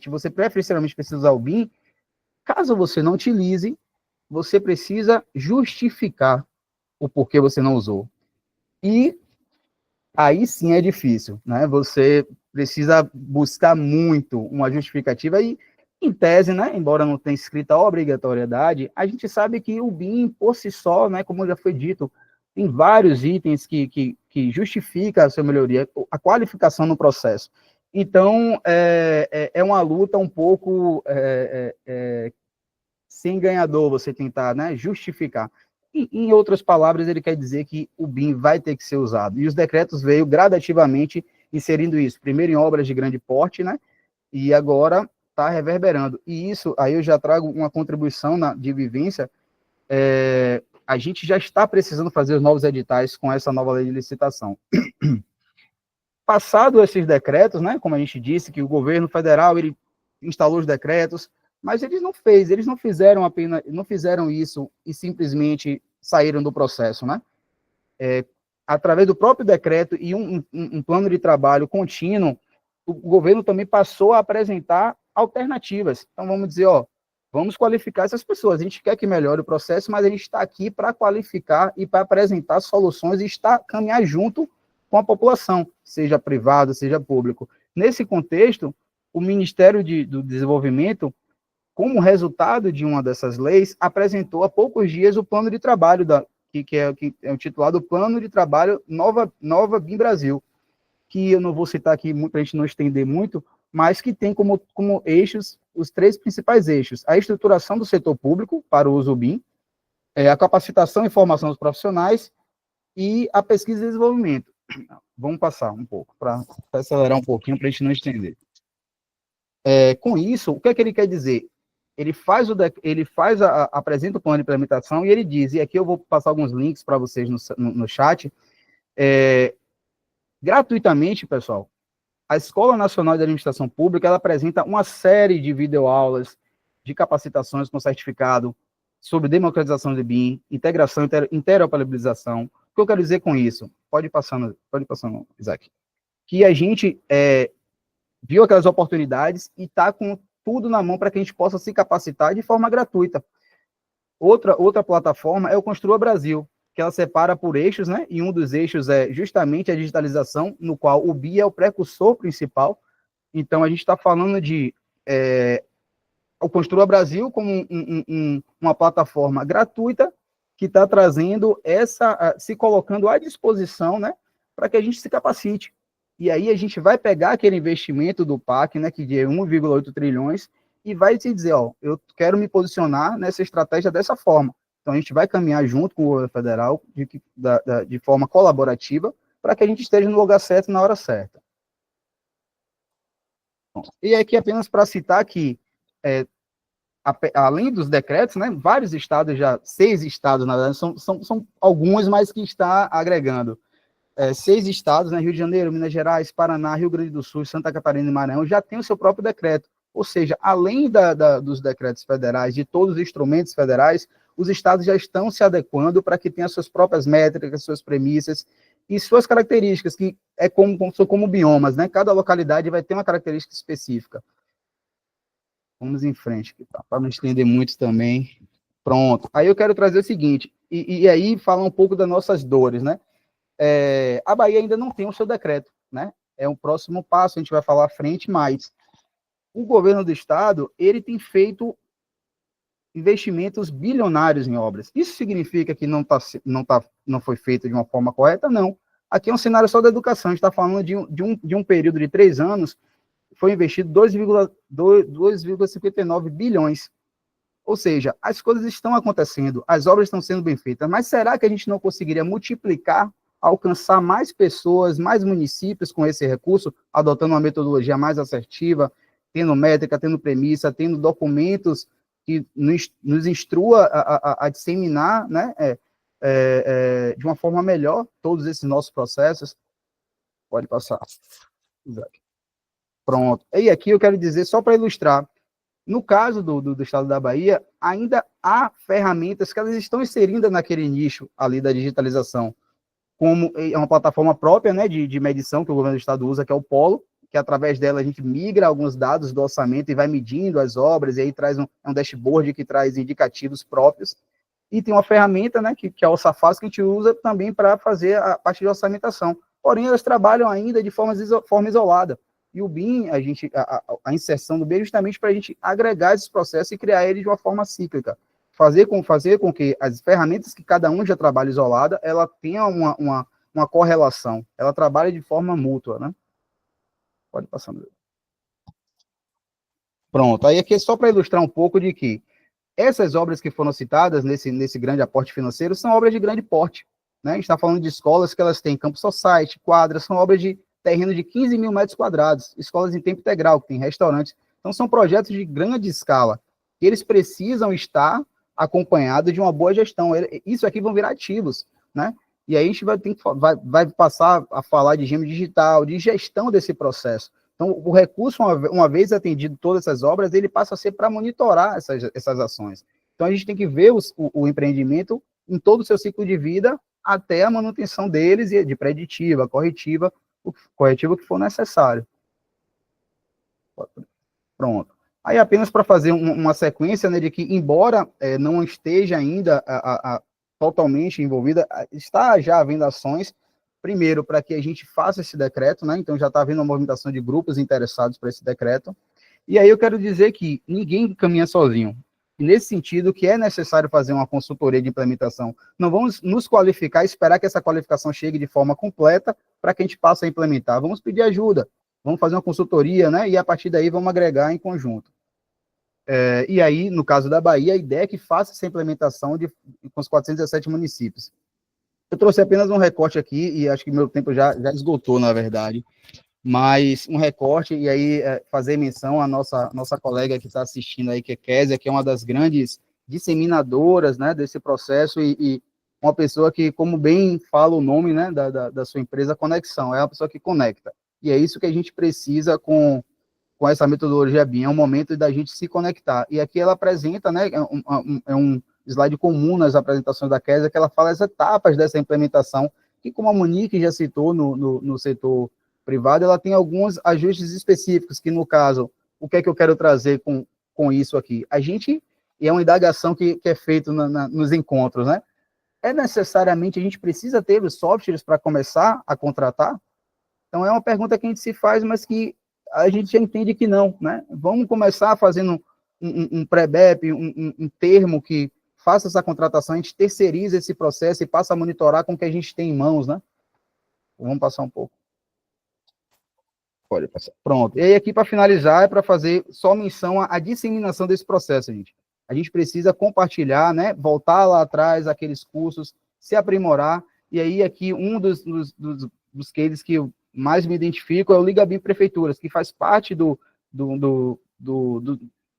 você preferencialmente precisa usar o BIM, caso você não utilize, você precisa justificar o porquê você não usou. E aí sim é difícil, né? Você precisa buscar muito uma justificativa e, em tese, né, embora não tenha escrita obrigatoriedade, a gente sabe que o BIM, por si só, né, como já foi dito, tem vários itens que justificam a sua melhoria, a qualificação no processo. Então, é uma luta um pouco sem ganhador, você tentar, né, justificar. E, em outras palavras, ele quer dizer que o BIM vai ter que ser usado. E os decretos veio gradativamente inserindo isso. Primeiro em obras de grande porte, né, e agora está reverberando. E isso, aí eu já trago uma contribuição de vivência, a gente já está precisando fazer os novos editais com essa nova lei de licitação. Passado esses decretos, né, como a gente disse, que o governo federal, ele instalou os decretos, mas eles não fizeram isso e simplesmente saíram do processo, né? Através do próprio decreto e um plano de trabalho contínuo, o governo também passou a apresentar alternativas. Então, vamos dizer, vamos qualificar essas pessoas. A gente quer que melhore o processo, mas a gente está aqui para qualificar e para apresentar soluções e caminhar junto com a população, seja privado, seja público. Nesse contexto, o Ministério do Desenvolvimento, como resultado de uma dessas leis, apresentou há poucos dias o plano de trabalho, que é o titulado Plano de Trabalho Nova BIM Brasil, que eu não vou citar aqui para a gente não estender muito, mas que tem como eixos os 3 principais eixos: a estruturação do setor público para o uso BIM, a capacitação e formação dos profissionais e a pesquisa e desenvolvimento. Vamos passar um pouco, para acelerar um pouquinho, para a gente não estender. Com isso, o que é que ele quer dizer? Ele apresenta o plano de implementação e ele diz, e aqui eu vou passar alguns links para vocês no chat, gratuitamente, pessoal, a Escola Nacional de Administração Pública, ela apresenta uma série de videoaulas, de capacitações com certificado, sobre democratização de BIM, integração, interoperabilização. O que eu quero dizer com isso? Pode ir passando, Isaac. Que a gente viu aquelas oportunidades e está com tudo na mão para que a gente possa se capacitar de forma gratuita. Outra plataforma é o Construa Brasil, que ela separa por eixos, né? E um dos eixos é justamente a digitalização, no qual o BIM é o precursor principal. Então, a gente está falando de o Construa Brasil como uma plataforma gratuita que está trazendo se colocando à disposição, né? Para que a gente se capacite. E aí a gente vai pegar aquele investimento do PAC, né? Que de 1,8 trilhões, e vai te dizer, ó, eu quero me posicionar nessa estratégia dessa forma. Então, a gente vai caminhar junto com o governo federal de forma colaborativa para que a gente esteja no lugar certo na hora certa. Bom, e aqui apenas para citar que, além dos decretos, né, vários estados 6 estados, na verdade, são alguns, mas que está agregando. 6 estados, né, Rio de Janeiro, Minas Gerais, Paraná, Rio Grande do Sul, Santa Catarina e Maranhão, já tem o seu próprio decreto. Ou seja, além dos decretos federais, de todos os instrumentos federais, os estados já estão se adequando para que tenham suas próprias métricas, suas premissas e suas características, que são como biomas, né? Cada localidade vai ter uma característica específica. Vamos em frente, para não estender muito também. Pronto. Aí eu quero trazer o seguinte, e aí falar um pouco das nossas dores, né? A Bahia ainda não tem o seu decreto, né? É um próximo passo, a gente vai falar à frente, mas o governo do estado, ele tem feito investimentos bilionários em obras. Isso significa que não foi feito de uma forma correta? Não. Aqui é um cenário só da educação, a gente está falando de um período de 3 anos, foi investido 2,59 bilhões. Ou seja, as coisas estão acontecendo, as obras estão sendo bem feitas, mas será que a gente não conseguiria multiplicar, alcançar mais pessoas, mais municípios com esse recurso, adotando uma metodologia mais assertiva, tendo métrica, tendo premissa, tendo documentos que nos instrua a disseminar, né, de uma forma melhor todos esses nossos processos? Pode passar. Pronto. E aqui eu quero dizer, só para ilustrar, no caso do estado da Bahia, ainda há ferramentas que elas estão inseridas naquele nicho ali da digitalização, como é uma plataforma própria, né, de medição que o governo do estado usa, que é o Polo, que através dela a gente migra alguns dados do orçamento e vai medindo as obras, e aí traz um dashboard que traz indicativos próprios. E tem uma ferramenta, né, que é o Safaz, que a gente usa também para fazer a parte de orçamentação. Porém, elas trabalham ainda de forma isolada. E o BIM, a inserção do BIM é justamente para a gente agregar esses processos e criar eles de uma forma cíclica. Fazer com que as ferramentas que cada um já trabalha isolada, ela tenha uma correlação, ela trabalha de forma mútua, né? Pode passar, meu. Pronto, aí aqui é só para ilustrar um pouco de que essas obras que foram citadas nesse grande aporte financeiro são obras de grande porte, né? A gente está falando de escolas que elas têm campus society, quadras, são obras de terreno de 15 mil metros quadrados, escolas em tempo integral, que tem restaurantes. Então, são projetos de grande escala, que eles precisam estar acompanhados de uma boa gestão. Isso aqui vão virar ativos, né? E aí a gente vai passar a falar de gêmeo digital, de gestão desse processo. Então, o recurso, uma vez atendido todas essas obras, ele passa a ser para monitorar essas ações. Então, a gente tem que ver o empreendimento em todo o seu ciclo de vida, até a manutenção deles, de preditiva, corretiva, o corretivo que for necessário. Pronto. Aí, apenas para fazer uma sequência, né, de que, embora não esteja ainda totalmente envolvida, está já havendo ações, primeiro, para que a gente faça esse decreto, né, então já está havendo uma movimentação de grupos interessados para esse decreto, e aí eu quero dizer que ninguém caminha sozinho. E nesse sentido, que é necessário fazer uma consultoria de implementação. Não vamos nos qualificar e esperar que essa qualificação chegue de forma completa para que a gente passe a implementar. Vamos pedir ajuda, vamos fazer uma consultoria, né? E a partir daí vamos agregar em conjunto. E aí, no caso da Bahia, a ideia é que faça essa implementação com os 417 municípios. Eu trouxe apenas um recorte aqui, e acho que meu tempo já esgotou, na verdade, mas um recorte, e aí fazer menção à nossa colega que está assistindo aí, que é Kézia, que é uma das grandes disseminadoras, né, desse processo, e uma pessoa que, como bem fala o nome, né, da sua empresa, Conexão, é uma pessoa que conecta. E é isso que a gente precisa com essa metodologia BIM, é um momento da gente se conectar. E aqui ela apresenta, né, é um slide comum nas apresentações da Kézia, que ela fala as etapas dessa implementação, que como a Monique já citou no setor privada, ela tem alguns ajustes específicos, que no caso, o que é que eu quero trazer com isso aqui? E é uma indagação que é feita nos encontros, né? Necessariamente a gente precisa ter os softwares para começar a contratar? Então, é uma pergunta que a gente se faz, mas que a gente já entende que não, né? Vamos começar fazendo um pré-BEP, um termo que faça essa contratação, a gente terceiriza esse processo e passa a monitorar com o que a gente tem em mãos, né? Vamos passar um pouco. Pode passar. Pronto. E aí, aqui, para finalizar, é para fazer só menção à disseminação desse processo, gente. A gente precisa compartilhar, né? Voltar lá atrás, aqueles cursos, se aprimorar. E aí, aqui, um dos cases que eu mais me identifico é o Ligabim Prefeituras, que faz parte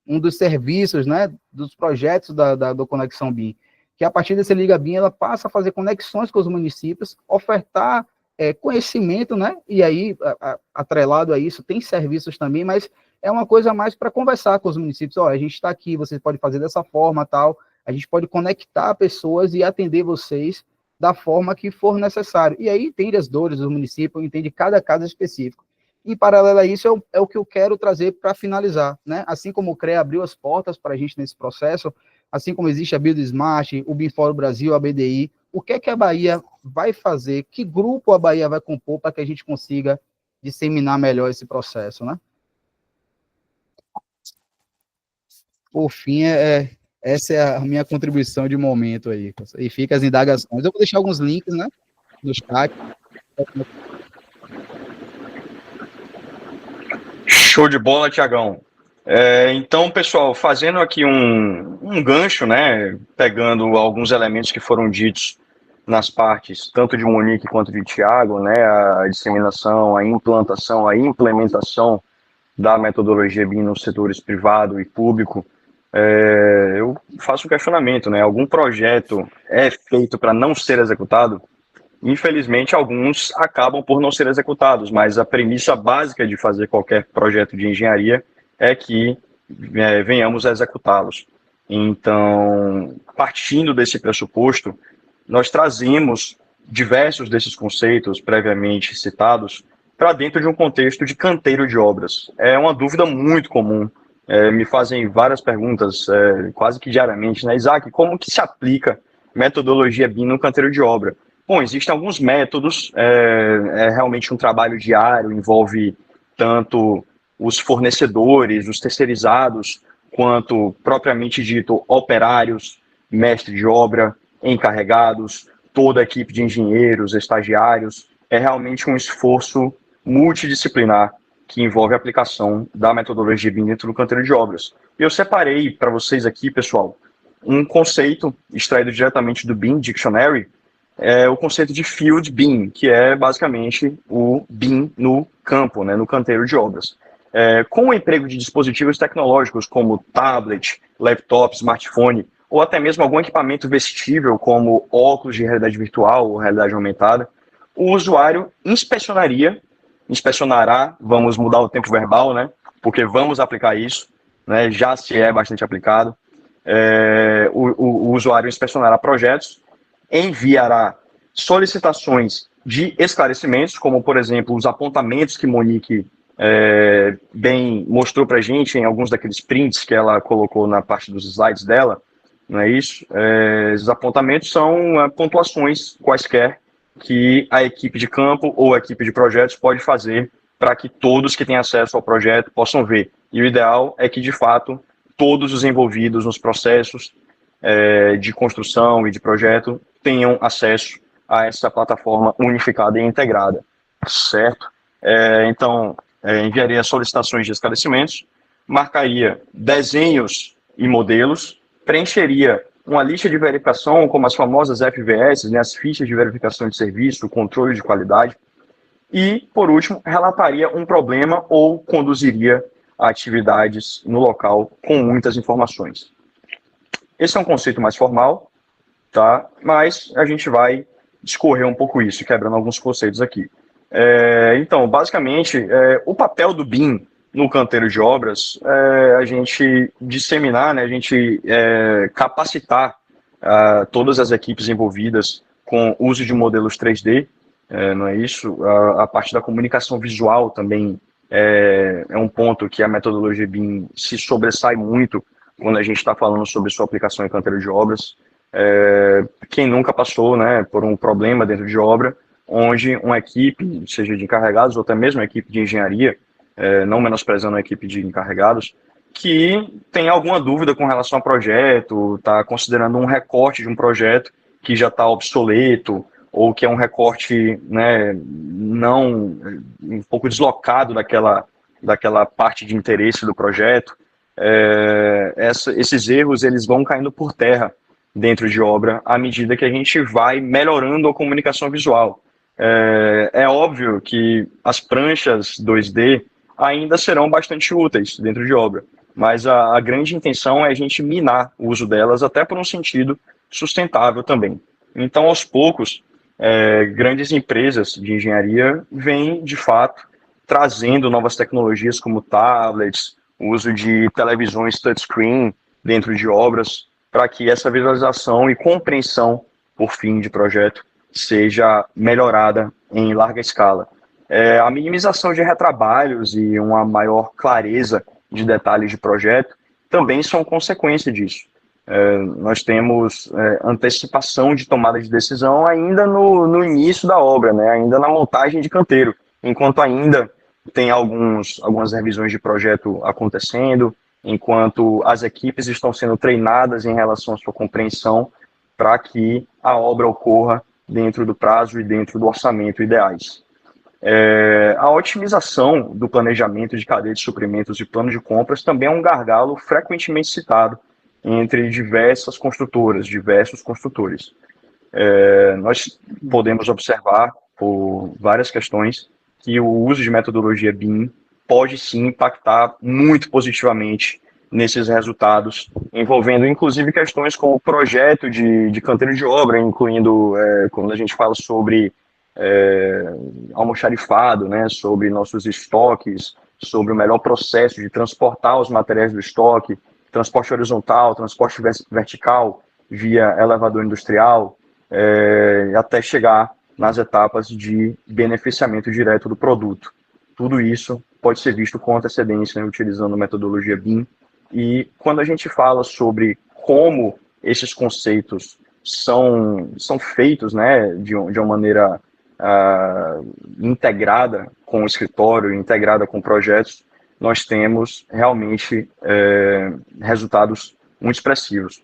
um dos serviços, né? Dos projetos do Conexão BIM. Que a partir desse Ligabim, ela passa a fazer conexões com os municípios, ofertar conhecimento, né? E aí, atrelado a isso, tem serviços também, mas é uma coisa mais para conversar com os municípios. Olha, a gente está aqui, você pode fazer dessa forma, tal. A gente pode conectar pessoas e atender vocês da forma que for necessário. E aí entende as dores do município, entende cada caso específico. E, paralelo a isso, é o que eu quero trazer para finalizar, né? Assim como o CREA abriu as portas para a gente nesse processo, assim como existe a Build Smart, o BIMFórum Brasil, a BDI, o que é que a Bahia vai fazer, que grupo a Bahia vai compor para que a gente consiga disseminar melhor esse processo, né? Por fim, essa é a minha contribuição de momento aí. E fica as indagações. Eu vou deixar alguns links, né, no chat. Show de bola, Tiagão. Então, pessoal, fazendo aqui um gancho, né, pegando alguns elementos que foram ditos nas partes, tanto de Monique quanto de Tiago, né, a disseminação, a implantação, a implementação da metodologia BIM nos setores privado e público, eu faço um questionamento, né, algum projeto é feito para não ser executado? Infelizmente, alguns acabam por não ser executados, mas a premissa básica de fazer qualquer projeto de engenharia é que venhamos a executá-los. Então, partindo desse pressuposto, nós trazemos diversos desses conceitos previamente citados para dentro de um contexto de canteiro de obras. É uma dúvida muito comum. Me fazem várias perguntas, quase que diariamente, né? Isaac, como que se aplica metodologia BIM no canteiro de obra? Bom, existem alguns métodos, realmente um trabalho diário, envolve tanto os fornecedores, os terceirizados, quanto, propriamente dito, operários, mestre de obra, encarregados, toda a equipe de engenheiros, estagiários. É realmente um esforço multidisciplinar que envolve a aplicação da metodologia BIM dentro do canteiro de obras. Eu separei para vocês aqui, pessoal, um conceito extraído diretamente do BIM Dictionary, o conceito de Field BIM, que é basicamente o BIM no campo, né, no canteiro de obras. Com o emprego de dispositivos tecnológicos como tablet, laptop, smartphone, ou até mesmo algum equipamento vestível como óculos de realidade virtual ou realidade aumentada, o usuário inspecionará, vamos mudar o tempo verbal, né, porque vamos aplicar isso, né, já se é bastante aplicado, o usuário inspecionará projetos, enviará solicitações de esclarecimentos, como, por exemplo, os apontamentos que Monique bem mostrou para a gente em alguns daqueles prints que ela colocou na parte dos slides dela, não é isso? Esses apontamentos são pontuações quaisquer que a equipe de campo ou a equipe de projetos pode fazer para que todos que têm acesso ao projeto possam ver. E o ideal é que, de fato, todos os envolvidos nos processos de construção e de projeto tenham acesso a essa plataforma unificada e integrada, certo? Então, enviaria solicitações de esclarecimentos, marcaria desenhos e modelos, preencheria uma lista de verificação, como as famosas FVS, né, as fichas de verificação de serviço, controle de qualidade, e, por último, relataria um problema ou conduziria atividades no local com muitas informações. Esse é um conceito mais formal, tá? Mas a gente vai discorrer um pouco isso, quebrando alguns conceitos aqui. Então, basicamente, o papel do BIM no canteiro de obras é a gente disseminar, né, a gente capacitar todas as equipes envolvidas com uso de modelos 3D não é isso? A parte da comunicação visual também é um ponto que a metodologia BIM se sobressai muito quando a gente está falando sobre sua aplicação em canteiro de obras. Quem nunca passou, né, por um problema dentro de obra, onde uma equipe, seja de encarregados ou até mesmo a equipe de engenharia, não menosprezando a equipe de encarregados, que tem alguma dúvida com relação ao projeto, está considerando um recorte de um projeto que já está obsoleto, ou que é um recorte, né, não um pouco deslocado daquela parte de interesse do projeto. Esses erros eles vão caindo por terra dentro de obra à medida que a gente vai melhorando a comunicação visual. É óbvio que as pranchas 2D ainda serão bastante úteis dentro de obra, mas a grande intenção é a gente minar o uso delas até por um sentido sustentável também. Então, aos poucos, grandes empresas de engenharia vêm, de fato, trazendo novas tecnologias como tablets, o uso de televisões touchscreen dentro de obras, para que essa visualização e compreensão, por fim de projeto, seja melhorada em larga escala. A minimização de retrabalhos e uma maior clareza de detalhes de projeto também são consequência disso. Nós temos antecipação de tomada de decisão ainda no início da obra, né? Ainda na montagem de canteiro, enquanto ainda tem algumas revisões de projeto acontecendo, enquanto as equipes estão sendo treinadas em relação à sua compreensão para que a obra ocorra dentro do prazo e dentro do orçamento ideais. A otimização do planejamento de cadeia de suprimentos e plano de compras também é um gargalo frequentemente citado entre diversos construtores. Nós podemos observar, por várias questões, que o uso de metodologia BIM pode sim impactar muito positivamente nesses resultados, envolvendo inclusive questões como o projeto de canteiro de obra, incluindo quando a gente fala sobre almoxarifado, né, sobre nossos estoques, sobre o melhor processo de transportar os materiais do estoque, transporte horizontal, transporte vertical, via elevador industrial, até chegar nas etapas de beneficiamento direto do produto. Tudo isso pode ser visto com antecedência, né, utilizando metodologia BIM. E quando a gente fala sobre como esses conceitos são feitos, né, de uma maneira integrada com o escritório, integrada com projetos, nós temos realmente resultados muito expressivos.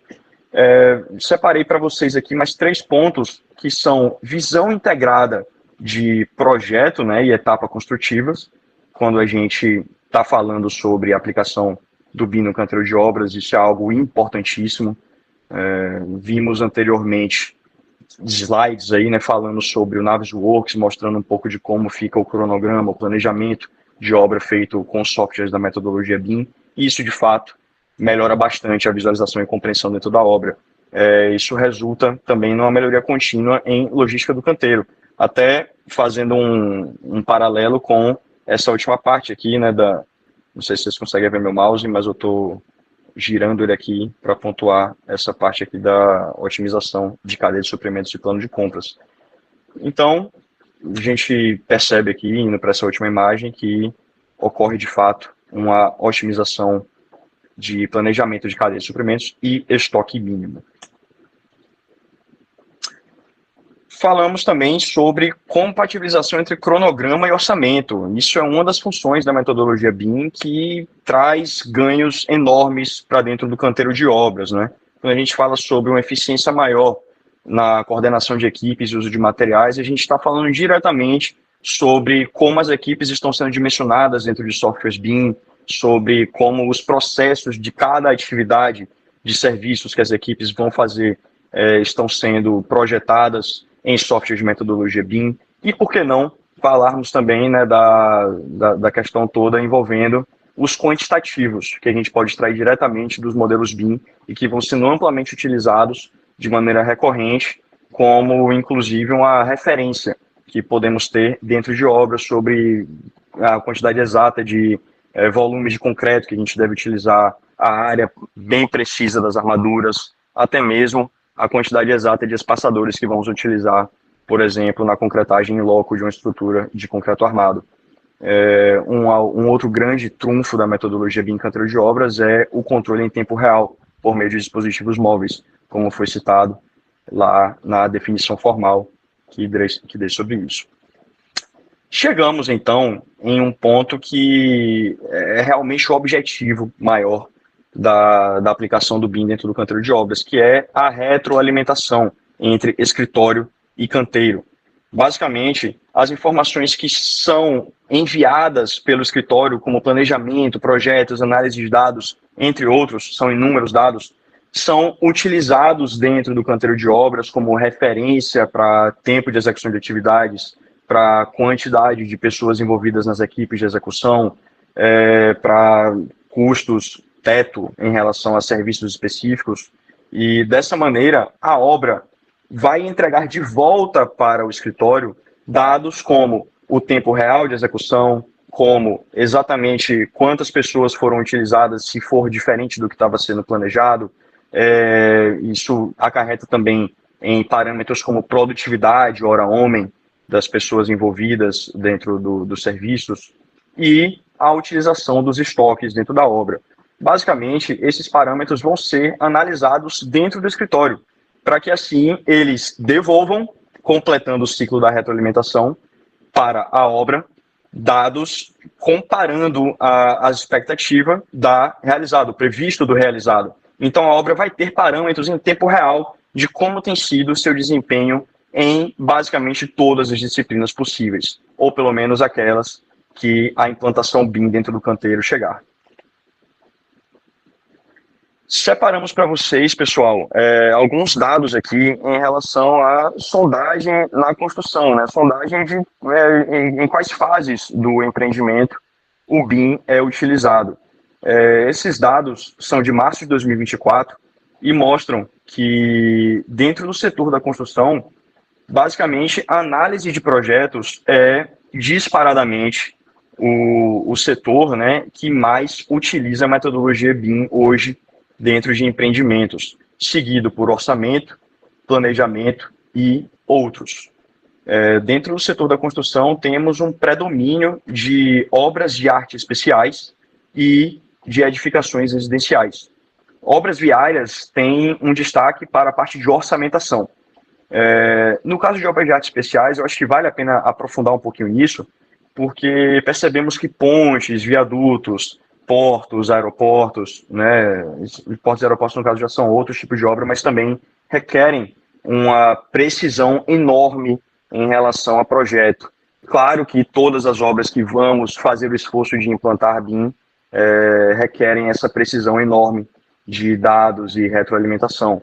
Separei para vocês aqui mais 3 pontos que são visão integrada de projeto, né, e etapa construtivas. Quando a gente está falando sobre a aplicação do BIM no canteiro de obras, isso é algo importantíssimo. Vimos anteriormente slides aí, né, falando sobre o Navisworks, mostrando um pouco de como fica o cronograma, o planejamento de obra feito com softwares da metodologia BIM. E isso, de fato, melhora bastante a visualização e compreensão dentro da obra. Isso resulta também numa melhoria contínua em logística do canteiro, até fazendo um paralelo com essa última parte aqui, né, não sei se vocês conseguem ver meu mouse, mas eu estou girando ele aqui para pontuar essa parte aqui da otimização de cadeia de suprimentos e plano de compras. Então, a gente percebe aqui, indo para essa última imagem, que ocorre de fato uma otimização de planejamento de cadeia de suprimentos e estoque mínimo. Falamos também sobre compatibilização entre cronograma e orçamento. Isso é uma das funções da metodologia BIM que traz ganhos enormes para dentro do canteiro de obras, né? Quando a gente fala sobre uma eficiência maior na coordenação de equipes e uso de materiais, a gente está falando diretamente sobre como as equipes estão sendo dimensionadas dentro de softwares BIM, sobre como os processos de cada atividade de serviços que as equipes vão fazer estão sendo projetadas em software de metodologia BIM, e por que não falarmos também, né, da questão toda envolvendo os quantitativos, que a gente pode extrair diretamente dos modelos BIM e que vão sendo amplamente utilizados de maneira recorrente, como inclusive uma referência que podemos ter dentro de obras sobre a quantidade exata de volumes de concreto que a gente deve utilizar, a área bem precisa das armaduras, até mesmo a quantidade exata de espaçadores que vamos utilizar por exemplo, na concretagem em loco de uma estrutura de concreto armado. Um outro grande trunfo da metodologia BIM canteiro de obras é o controle em tempo real, por meio de dispositivos móveis, como foi citado lá na definição formal que dei sobre isso. Chegamos, então, em um ponto que é realmente o objetivo maior da aplicação do BIM dentro do canteiro de obras, que é a retroalimentação entre escritório e canteiro. Basicamente, as informações que são enviadas pelo escritório, como planejamento, projetos, análise de dados, entre outros, são inúmeros dados, são utilizados dentro do canteiro de obras como referência para tempo de execução de atividades, para quantidade de pessoas envolvidas nas equipes de execução, para custos, teto em relação a serviços específicos, e dessa maneira a obra vai entregar de volta para o escritório dados como o tempo real de execução, como exatamente quantas pessoas foram utilizadas, se for diferente do que estava sendo planejado. Isso acarreta também em parâmetros como produtividade, hora-homem, das pessoas envolvidas dentro dos serviços, e a utilização dos estoques dentro da obra. Basicamente, esses parâmetros vão ser analisados dentro do escritório, para que assim eles devolvam, completando o ciclo da retroalimentação, para a obra, dados comparando a expectativa da realizado, previsto do realizado. Então, a obra vai ter parâmetros em tempo real de como tem sido o seu desempenho em basicamente todas as disciplinas possíveis, ou pelo menos aquelas que a implantação BIM dentro do canteiro chegar. Separamos para vocês, pessoal, alguns dados aqui em relação à sondagem na construção, né? Sondagem de em quais fases do empreendimento o BIM é utilizado. Esses dados são de março de 2024 e mostram que dentro do setor da construção, basicamente, a análise de projetos é disparadamente o setor, né, que mais utiliza a metodologia BIM hoje dentro de empreendimentos, seguido por orçamento, planejamento e outros. Dentro do setor da construção, temos um predomínio de obras de arte especiais e de edificações residenciais. Obras viárias têm um destaque para a parte de orçamentação. No caso de obras de arte especiais, eu acho que vale a pena aprofundar um pouquinho nisso, porque percebemos que pontes, viadutos, portos, aeroportos, né, portos e aeroportos, no caso, já são outros tipos de obra, mas também requerem uma precisão enorme em relação a projeto. Claro que todas as obras que vamos fazer o esforço de implantar BIM requerem essa precisão enorme de dados e retroalimentação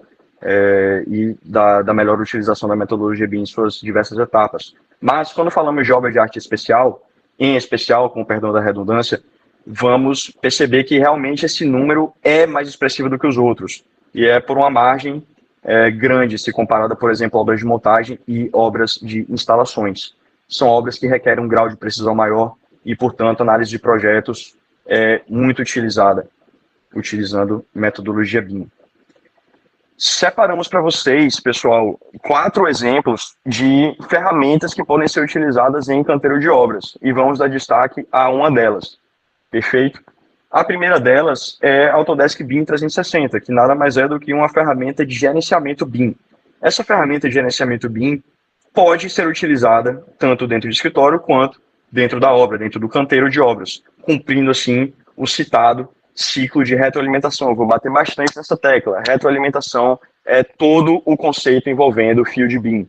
e da melhor utilização da metodologia BIM em suas diversas etapas. Mas, quando falamos de obra de arte especial, em especial, com o perdão da redundância, vamos perceber que realmente esse número é mais expressivo do que os outros, e é por uma margem grande, se comparada, por exemplo, a obras de montagem e obras de instalações. São obras que requerem um grau de precisão maior e, portanto, a análise de projetos é muito utilizada, utilizando metodologia BIM. Separamos para vocês, pessoal, 4 exemplos de ferramentas que podem ser utilizadas em canteiro de obras, e vamos dar destaque a uma delas. Perfeito? A primeira delas é a Autodesk BIM 360, que nada mais é do que uma ferramenta de gerenciamento BIM. Essa ferramenta de gerenciamento BIM pode ser utilizada tanto dentro do escritório quanto dentro da obra, dentro do canteiro de obras, cumprindo assim o citado ciclo de retroalimentação. Eu vou bater bastante nessa tecla. Retroalimentação é todo o conceito envolvendo o Field BIM.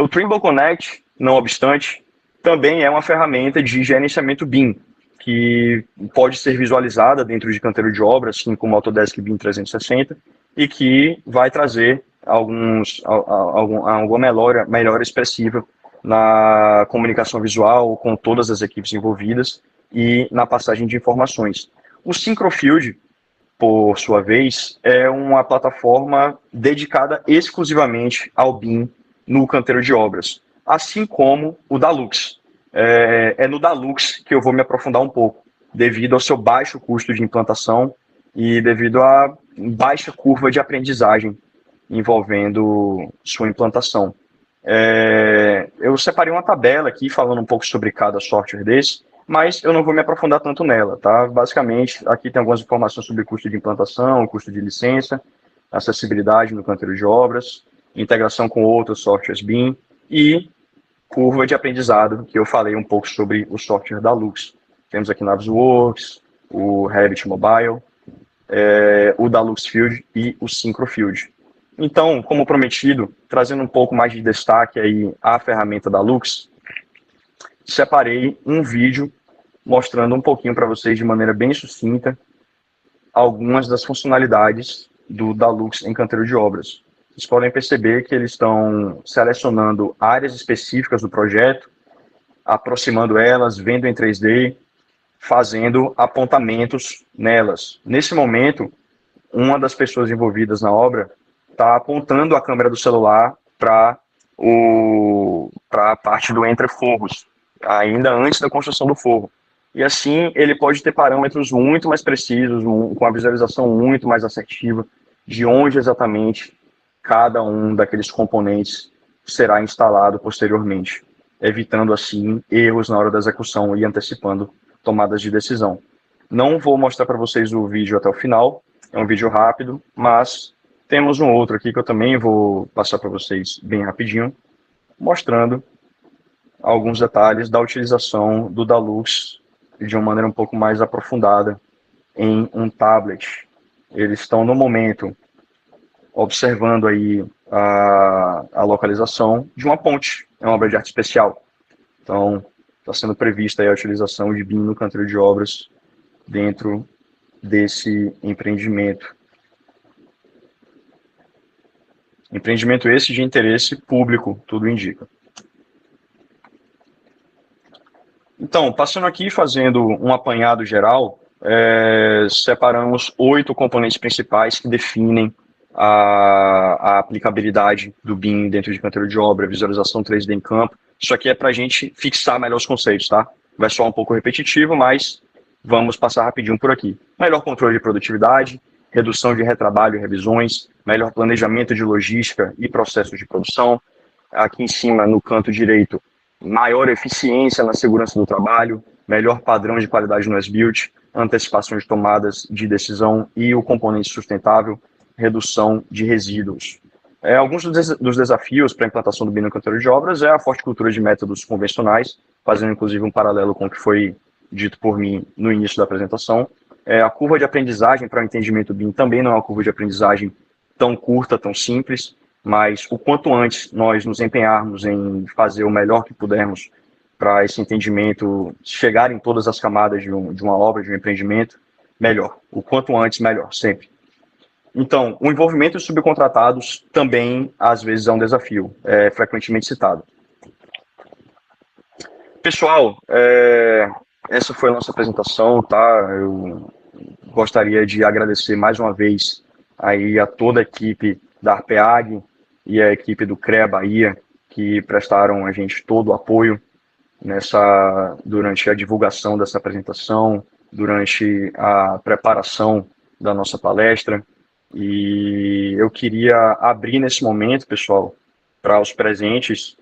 O Trimble Connect, não obstante, também é uma ferramenta de gerenciamento BIM, que pode ser visualizada dentro de canteiro de obras, assim como o Autodesk BIM 360, e que vai trazer alguma melhora expressiva na comunicação visual com todas as equipes envolvidas e na passagem de informações. O Syncrofield, por sua vez, é uma plataforma dedicada exclusivamente ao BIM no canteiro de obras, assim como o Dalux. É no Dalux que eu vou me aprofundar um pouco, devido ao seu baixo custo de implantação e devido à baixa curva de aprendizagem envolvendo sua implantação. Eu separei uma tabela aqui falando um pouco sobre cada software desse, mas eu não vou me aprofundar tanto nela, tá? Basicamente, aqui tem algumas informações sobre custo de implantação, custo de licença, acessibilidade no canteiro de obras, integração com outros softwares BIM e curva de aprendizado, que eu falei um pouco sobre o software da Lux. Temos aqui Navisworks, o Revit Mobile, o da Luxfield e o Syncrofield. Então, como prometido, trazendo um pouco mais de destaque aí à ferramenta da Lux, separei um vídeo mostrando um pouquinho para vocês de maneira bem sucinta algumas das funcionalidades da Lux em canteiro de obras. Vocês podem perceber que eles estão selecionando áreas específicas do projeto, aproximando elas, vendo em 3D, fazendo apontamentos nelas. Nesse momento, uma das pessoas envolvidas na obra está apontando a câmera do celular para a parte do entre-forros, ainda antes da construção do forro. E assim ele pode ter parâmetros muito mais precisos, com a visualização muito mais assertiva de onde exatamente cada um daqueles componentes será instalado posteriormente, evitando assim erros na hora da execução e antecipando tomadas de decisão. Não vou mostrar para vocês o vídeo até o final, é um vídeo rápido, mas temos um outro aqui que eu também vou passar para vocês bem rapidinho, mostrando alguns detalhes da utilização do Dalux de uma maneira um pouco mais aprofundada em um tablet. Eles estão, no momento, observando aí a localização de uma ponte, é uma obra de arte especial. Então, está sendo prevista aí a utilização de BIM no canteiro de obras dentro desse empreendimento. Empreendimento esse de interesse público, tudo indica. Então, passando aqui, fazendo um apanhado geral, separamos 8 componentes principais que definem a aplicabilidade do BIM dentro de canteiro de obra, visualização 3D em campo. Isso aqui é para a gente fixar melhor os conceitos, tá? Vai soar um pouco repetitivo, mas vamos passar rapidinho por aqui. Melhor controle de produtividade, redução de retrabalho e revisões, melhor planejamento de logística e processos de produção. Aqui em cima, no canto direito, maior eficiência na segurança do trabalho, melhor padrão de qualidade no as-built, antecipação de tomadas de decisão e o componente sustentável, redução de resíduos. Alguns dos desafios para a implantação do BIM no canteiro de obras é a forte cultura de métodos convencionais, fazendo inclusive um paralelo com o que foi dito por mim no início da apresentação. A curva de aprendizagem para o entendimento BIM também não é uma curva de aprendizagem tão curta, tão simples, mas o quanto antes nós nos empenharmos em fazer o melhor que pudermos para esse entendimento chegar em todas as camadas de uma obra, de um empreendimento, melhor. O quanto antes, melhor, sempre. Então, o envolvimento de subcontratados também, às vezes, é um desafio, é frequentemente citado. Pessoal, essa foi a nossa apresentação, tá? Eu gostaria de agradecer mais uma vez aí a toda a equipe da ARPEAG e a equipe do CREA Bahia, que prestaram a gente todo o apoio durante a divulgação dessa apresentação, durante a preparação da nossa palestra. E eu queria abrir nesse momento, pessoal, para os presentes,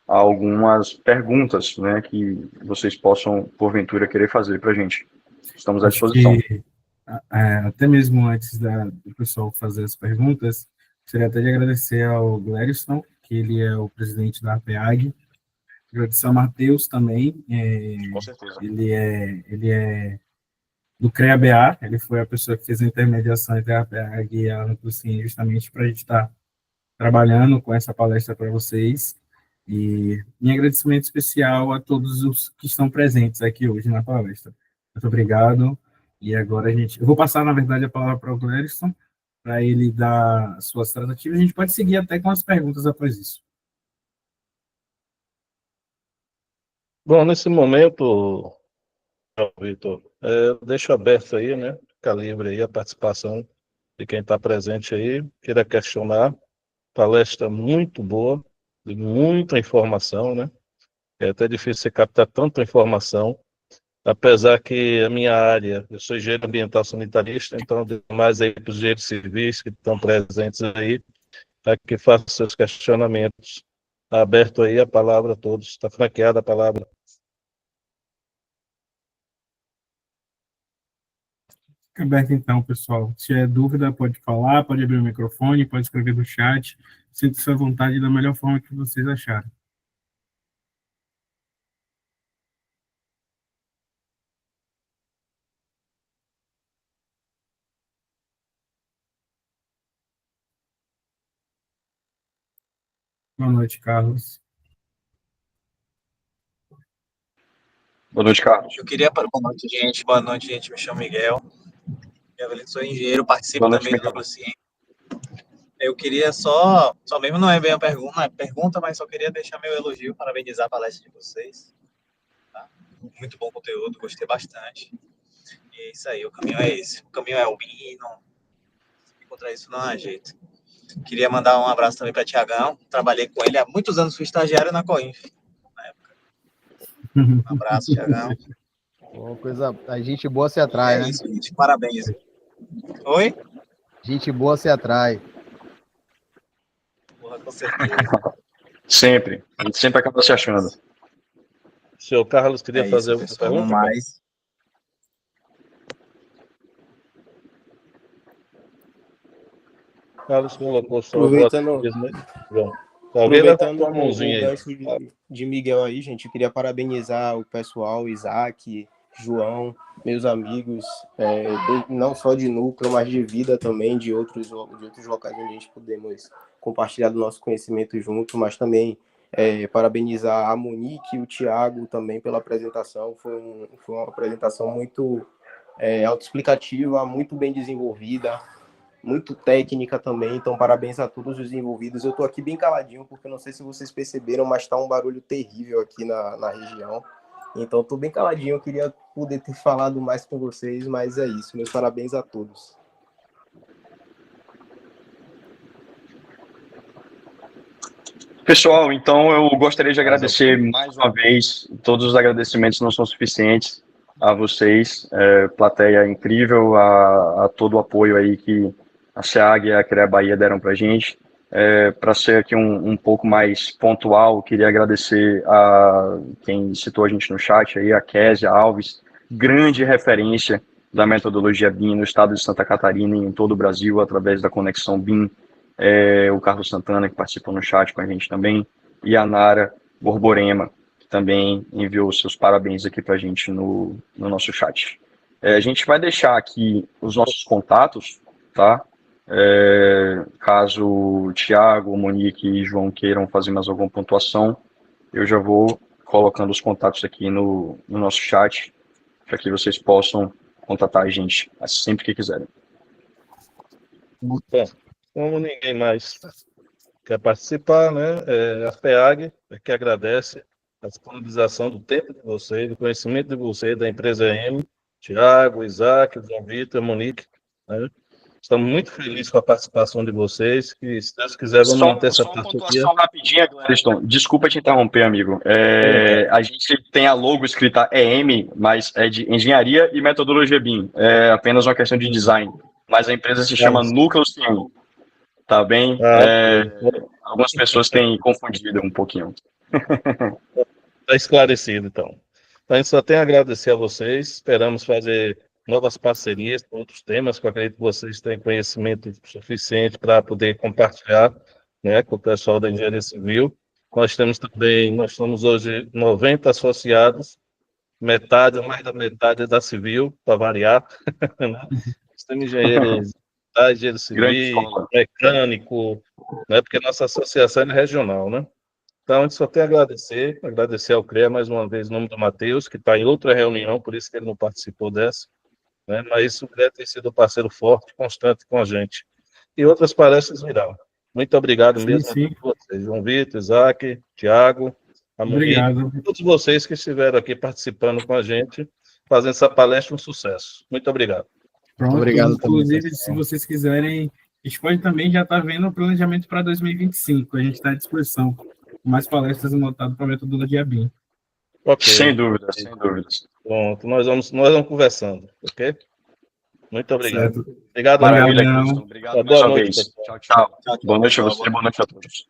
algumas perguntas, né, que vocês possam, porventura, querer fazer para a gente. Estamos à disposição. Até mesmo antes do pessoal fazer as perguntas, gostaria até de agradecer ao Gleriston, que ele é o presidente da APEAG, agradecer ao Matheus também, Com certeza. ele é do CREA-BA, ele foi a pessoa que fez a intermediação entre a APEAG e a Amplucine, justamente para a gente estar trabalhando com essa palestra para vocês, e em agradecimento especial a todos os que estão presentes aqui hoje na palestra. Muito obrigado, e agora eu vou passar, na verdade, a palavra para o Gleriston, para ele dar suas tratativas, a gente pode seguir até com as perguntas após isso. Bom, nesse momento, Vitor, eu deixo aberto aí, né? Fica livre aí a participação de quem está presente aí, queira questionar. Palestra muito boa, de muita informação, né? É até difícil você captar tanta informação, apesar que a minha área, eu sou engenheiro ambiental sanitarista, então mais aí para os engenheiros civis que estão presentes aí, para que façam seus questionamentos Está aberto aí a palavra a todos, está franqueada a palavra. Fica aberto então, pessoal. Se tiver dúvida, pode falar, pode abrir o microfone, pode escrever no chat. Sinta-se à vontade da melhor forma que vocês acharem. Boa noite, Carlos. Boa noite, Carlos. Boa noite, gente. Boa noite, gente. Me chamo Miguel. Eu sou engenheiro, participo Boa noite, também do Miguel. Núcleo Ciência. Eu queria só mesmo não é bem a pergunta, mas só queria deixar meu elogio, parabenizar a palestra de vocês. Tá? Muito bom conteúdo, gostei bastante. E é isso aí, o caminho é esse. O caminho é o BIM, contra isso não há jeito. Queria mandar um abraço também para Tiagão. Trabalhei com ele há muitos anos, fui estagiário na Coinf. Na época. Um abraço, Tiagão. Coisa, a gente boa se atrai, né? Isso, gente. Parabéns. Oi? Gente boa se atrai. Porra, com certeza. Sempre. A gente sempre acaba se achando. O senhor Carlos queria fazer alguma pessoal, pergunta? mais. Carlos colocou só Aproveitando, Alguém levantou aproveitando a mãozinha o aí. gancho de Miguel aí, gente, eu queria parabenizar o pessoal, Isaac, João, meus amigos, não só de núcleo, mas de vida também, de outros locais onde a gente podemos compartilhar do nosso conhecimento junto, mas também parabenizar a Monique e o Thiago também pela apresentação. Foi uma apresentação muito autoexplicativa, muito bem desenvolvida, muito técnica também, então parabéns a todos os envolvidos. Eu estou aqui bem caladinho, porque não sei se vocês perceberam, mas está um barulho terrível aqui na região, então estou bem caladinho. Eu queria poder ter falado mais com vocês, mas é isso, meus parabéns a todos. Pessoal, então eu gostaria de agradecer mais uma vez. Todos os agradecimentos não são suficientes a vocês, plateia incrível, a todo o apoio aí que a SEAG e a CREA Bahia deram para a gente. Para ser aqui um pouco mais pontual, queria agradecer a quem citou a gente no chat, aí, a Késia Alves, grande referência da metodologia BIM no estado de Santa Catarina e em todo o Brasil, através da Conexão BIM, o Carlos Santana, que participou no chat com a gente também, e a Nara Borborema, que também enviou seus parabéns aqui para a gente no nosso chat. A gente vai deixar aqui os nossos contatos, tá? Caso o Thiago, Monique e João queiram fazer mais alguma pontuação, eu já vou colocando os contatos aqui no nosso chat, para que vocês possam contatar a gente sempre que quiserem. Bom, como ninguém mais quer participar, né? A FEAG que agradece a disponibilização do tempo de vocês, do conhecimento de vocês, da empresa M, Thiago, Isaac, João Vitor, Monique, né? Estamos muito felizes com a participação de vocês, que se Deus quiser vamos manter essa parceria. Só uma pontuação rapidinha, Gladstone. Desculpa te interromper, amigo. A gente tem a logo escrita EM, mas é de Engenharia e Metodologia BIM. É apenas uma questão de design. Mas a empresa se chama Núcleo Ciência. Tá bem? Algumas pessoas têm confundido um pouquinho. Está esclarecido, então. Então, a gente só tem a agradecer a vocês. Esperamos fazer novas parcerias com outros temas, que eu acredito que vocês têm conhecimento suficiente para poder compartilhar, né, com o pessoal da engenharia civil. Nós somos hoje 90 associados, mais da metade é da civil, para variar. Né? Temos engenheiros da engenharia civil, mecânico, né, porque a nossa associação é regional, né? Então, a gente só tem a agradecer ao CREA mais uma vez, em nome do Matheus, que está em outra reunião, por isso que ele não participou dessa, né? Mas o CREA tem sido um parceiro forte, constante com a gente. E outras palestras virão. Muito obrigado mesmo a todos vocês, João Vitor, Isaac, Thiago, a Monique, todos vocês que estiveram aqui participando com a gente, fazendo essa palestra um sucesso. Muito obrigado. Pronto, obrigado inclusive, também, se vocês quiserem, a gente pode também já estar vendo o planejamento para 2025, a gente está à disposição, com mais palestras anotadas para a metodologia BIM. Okay. Sem dúvidas, sem dúvidas. Pronto, nós vamos conversando, ok? Muito obrigado. Certo. Obrigado, maravilha. Obrigado mais uma vez. Tchau. Tchau. Boa noite a você, boa noite a todos.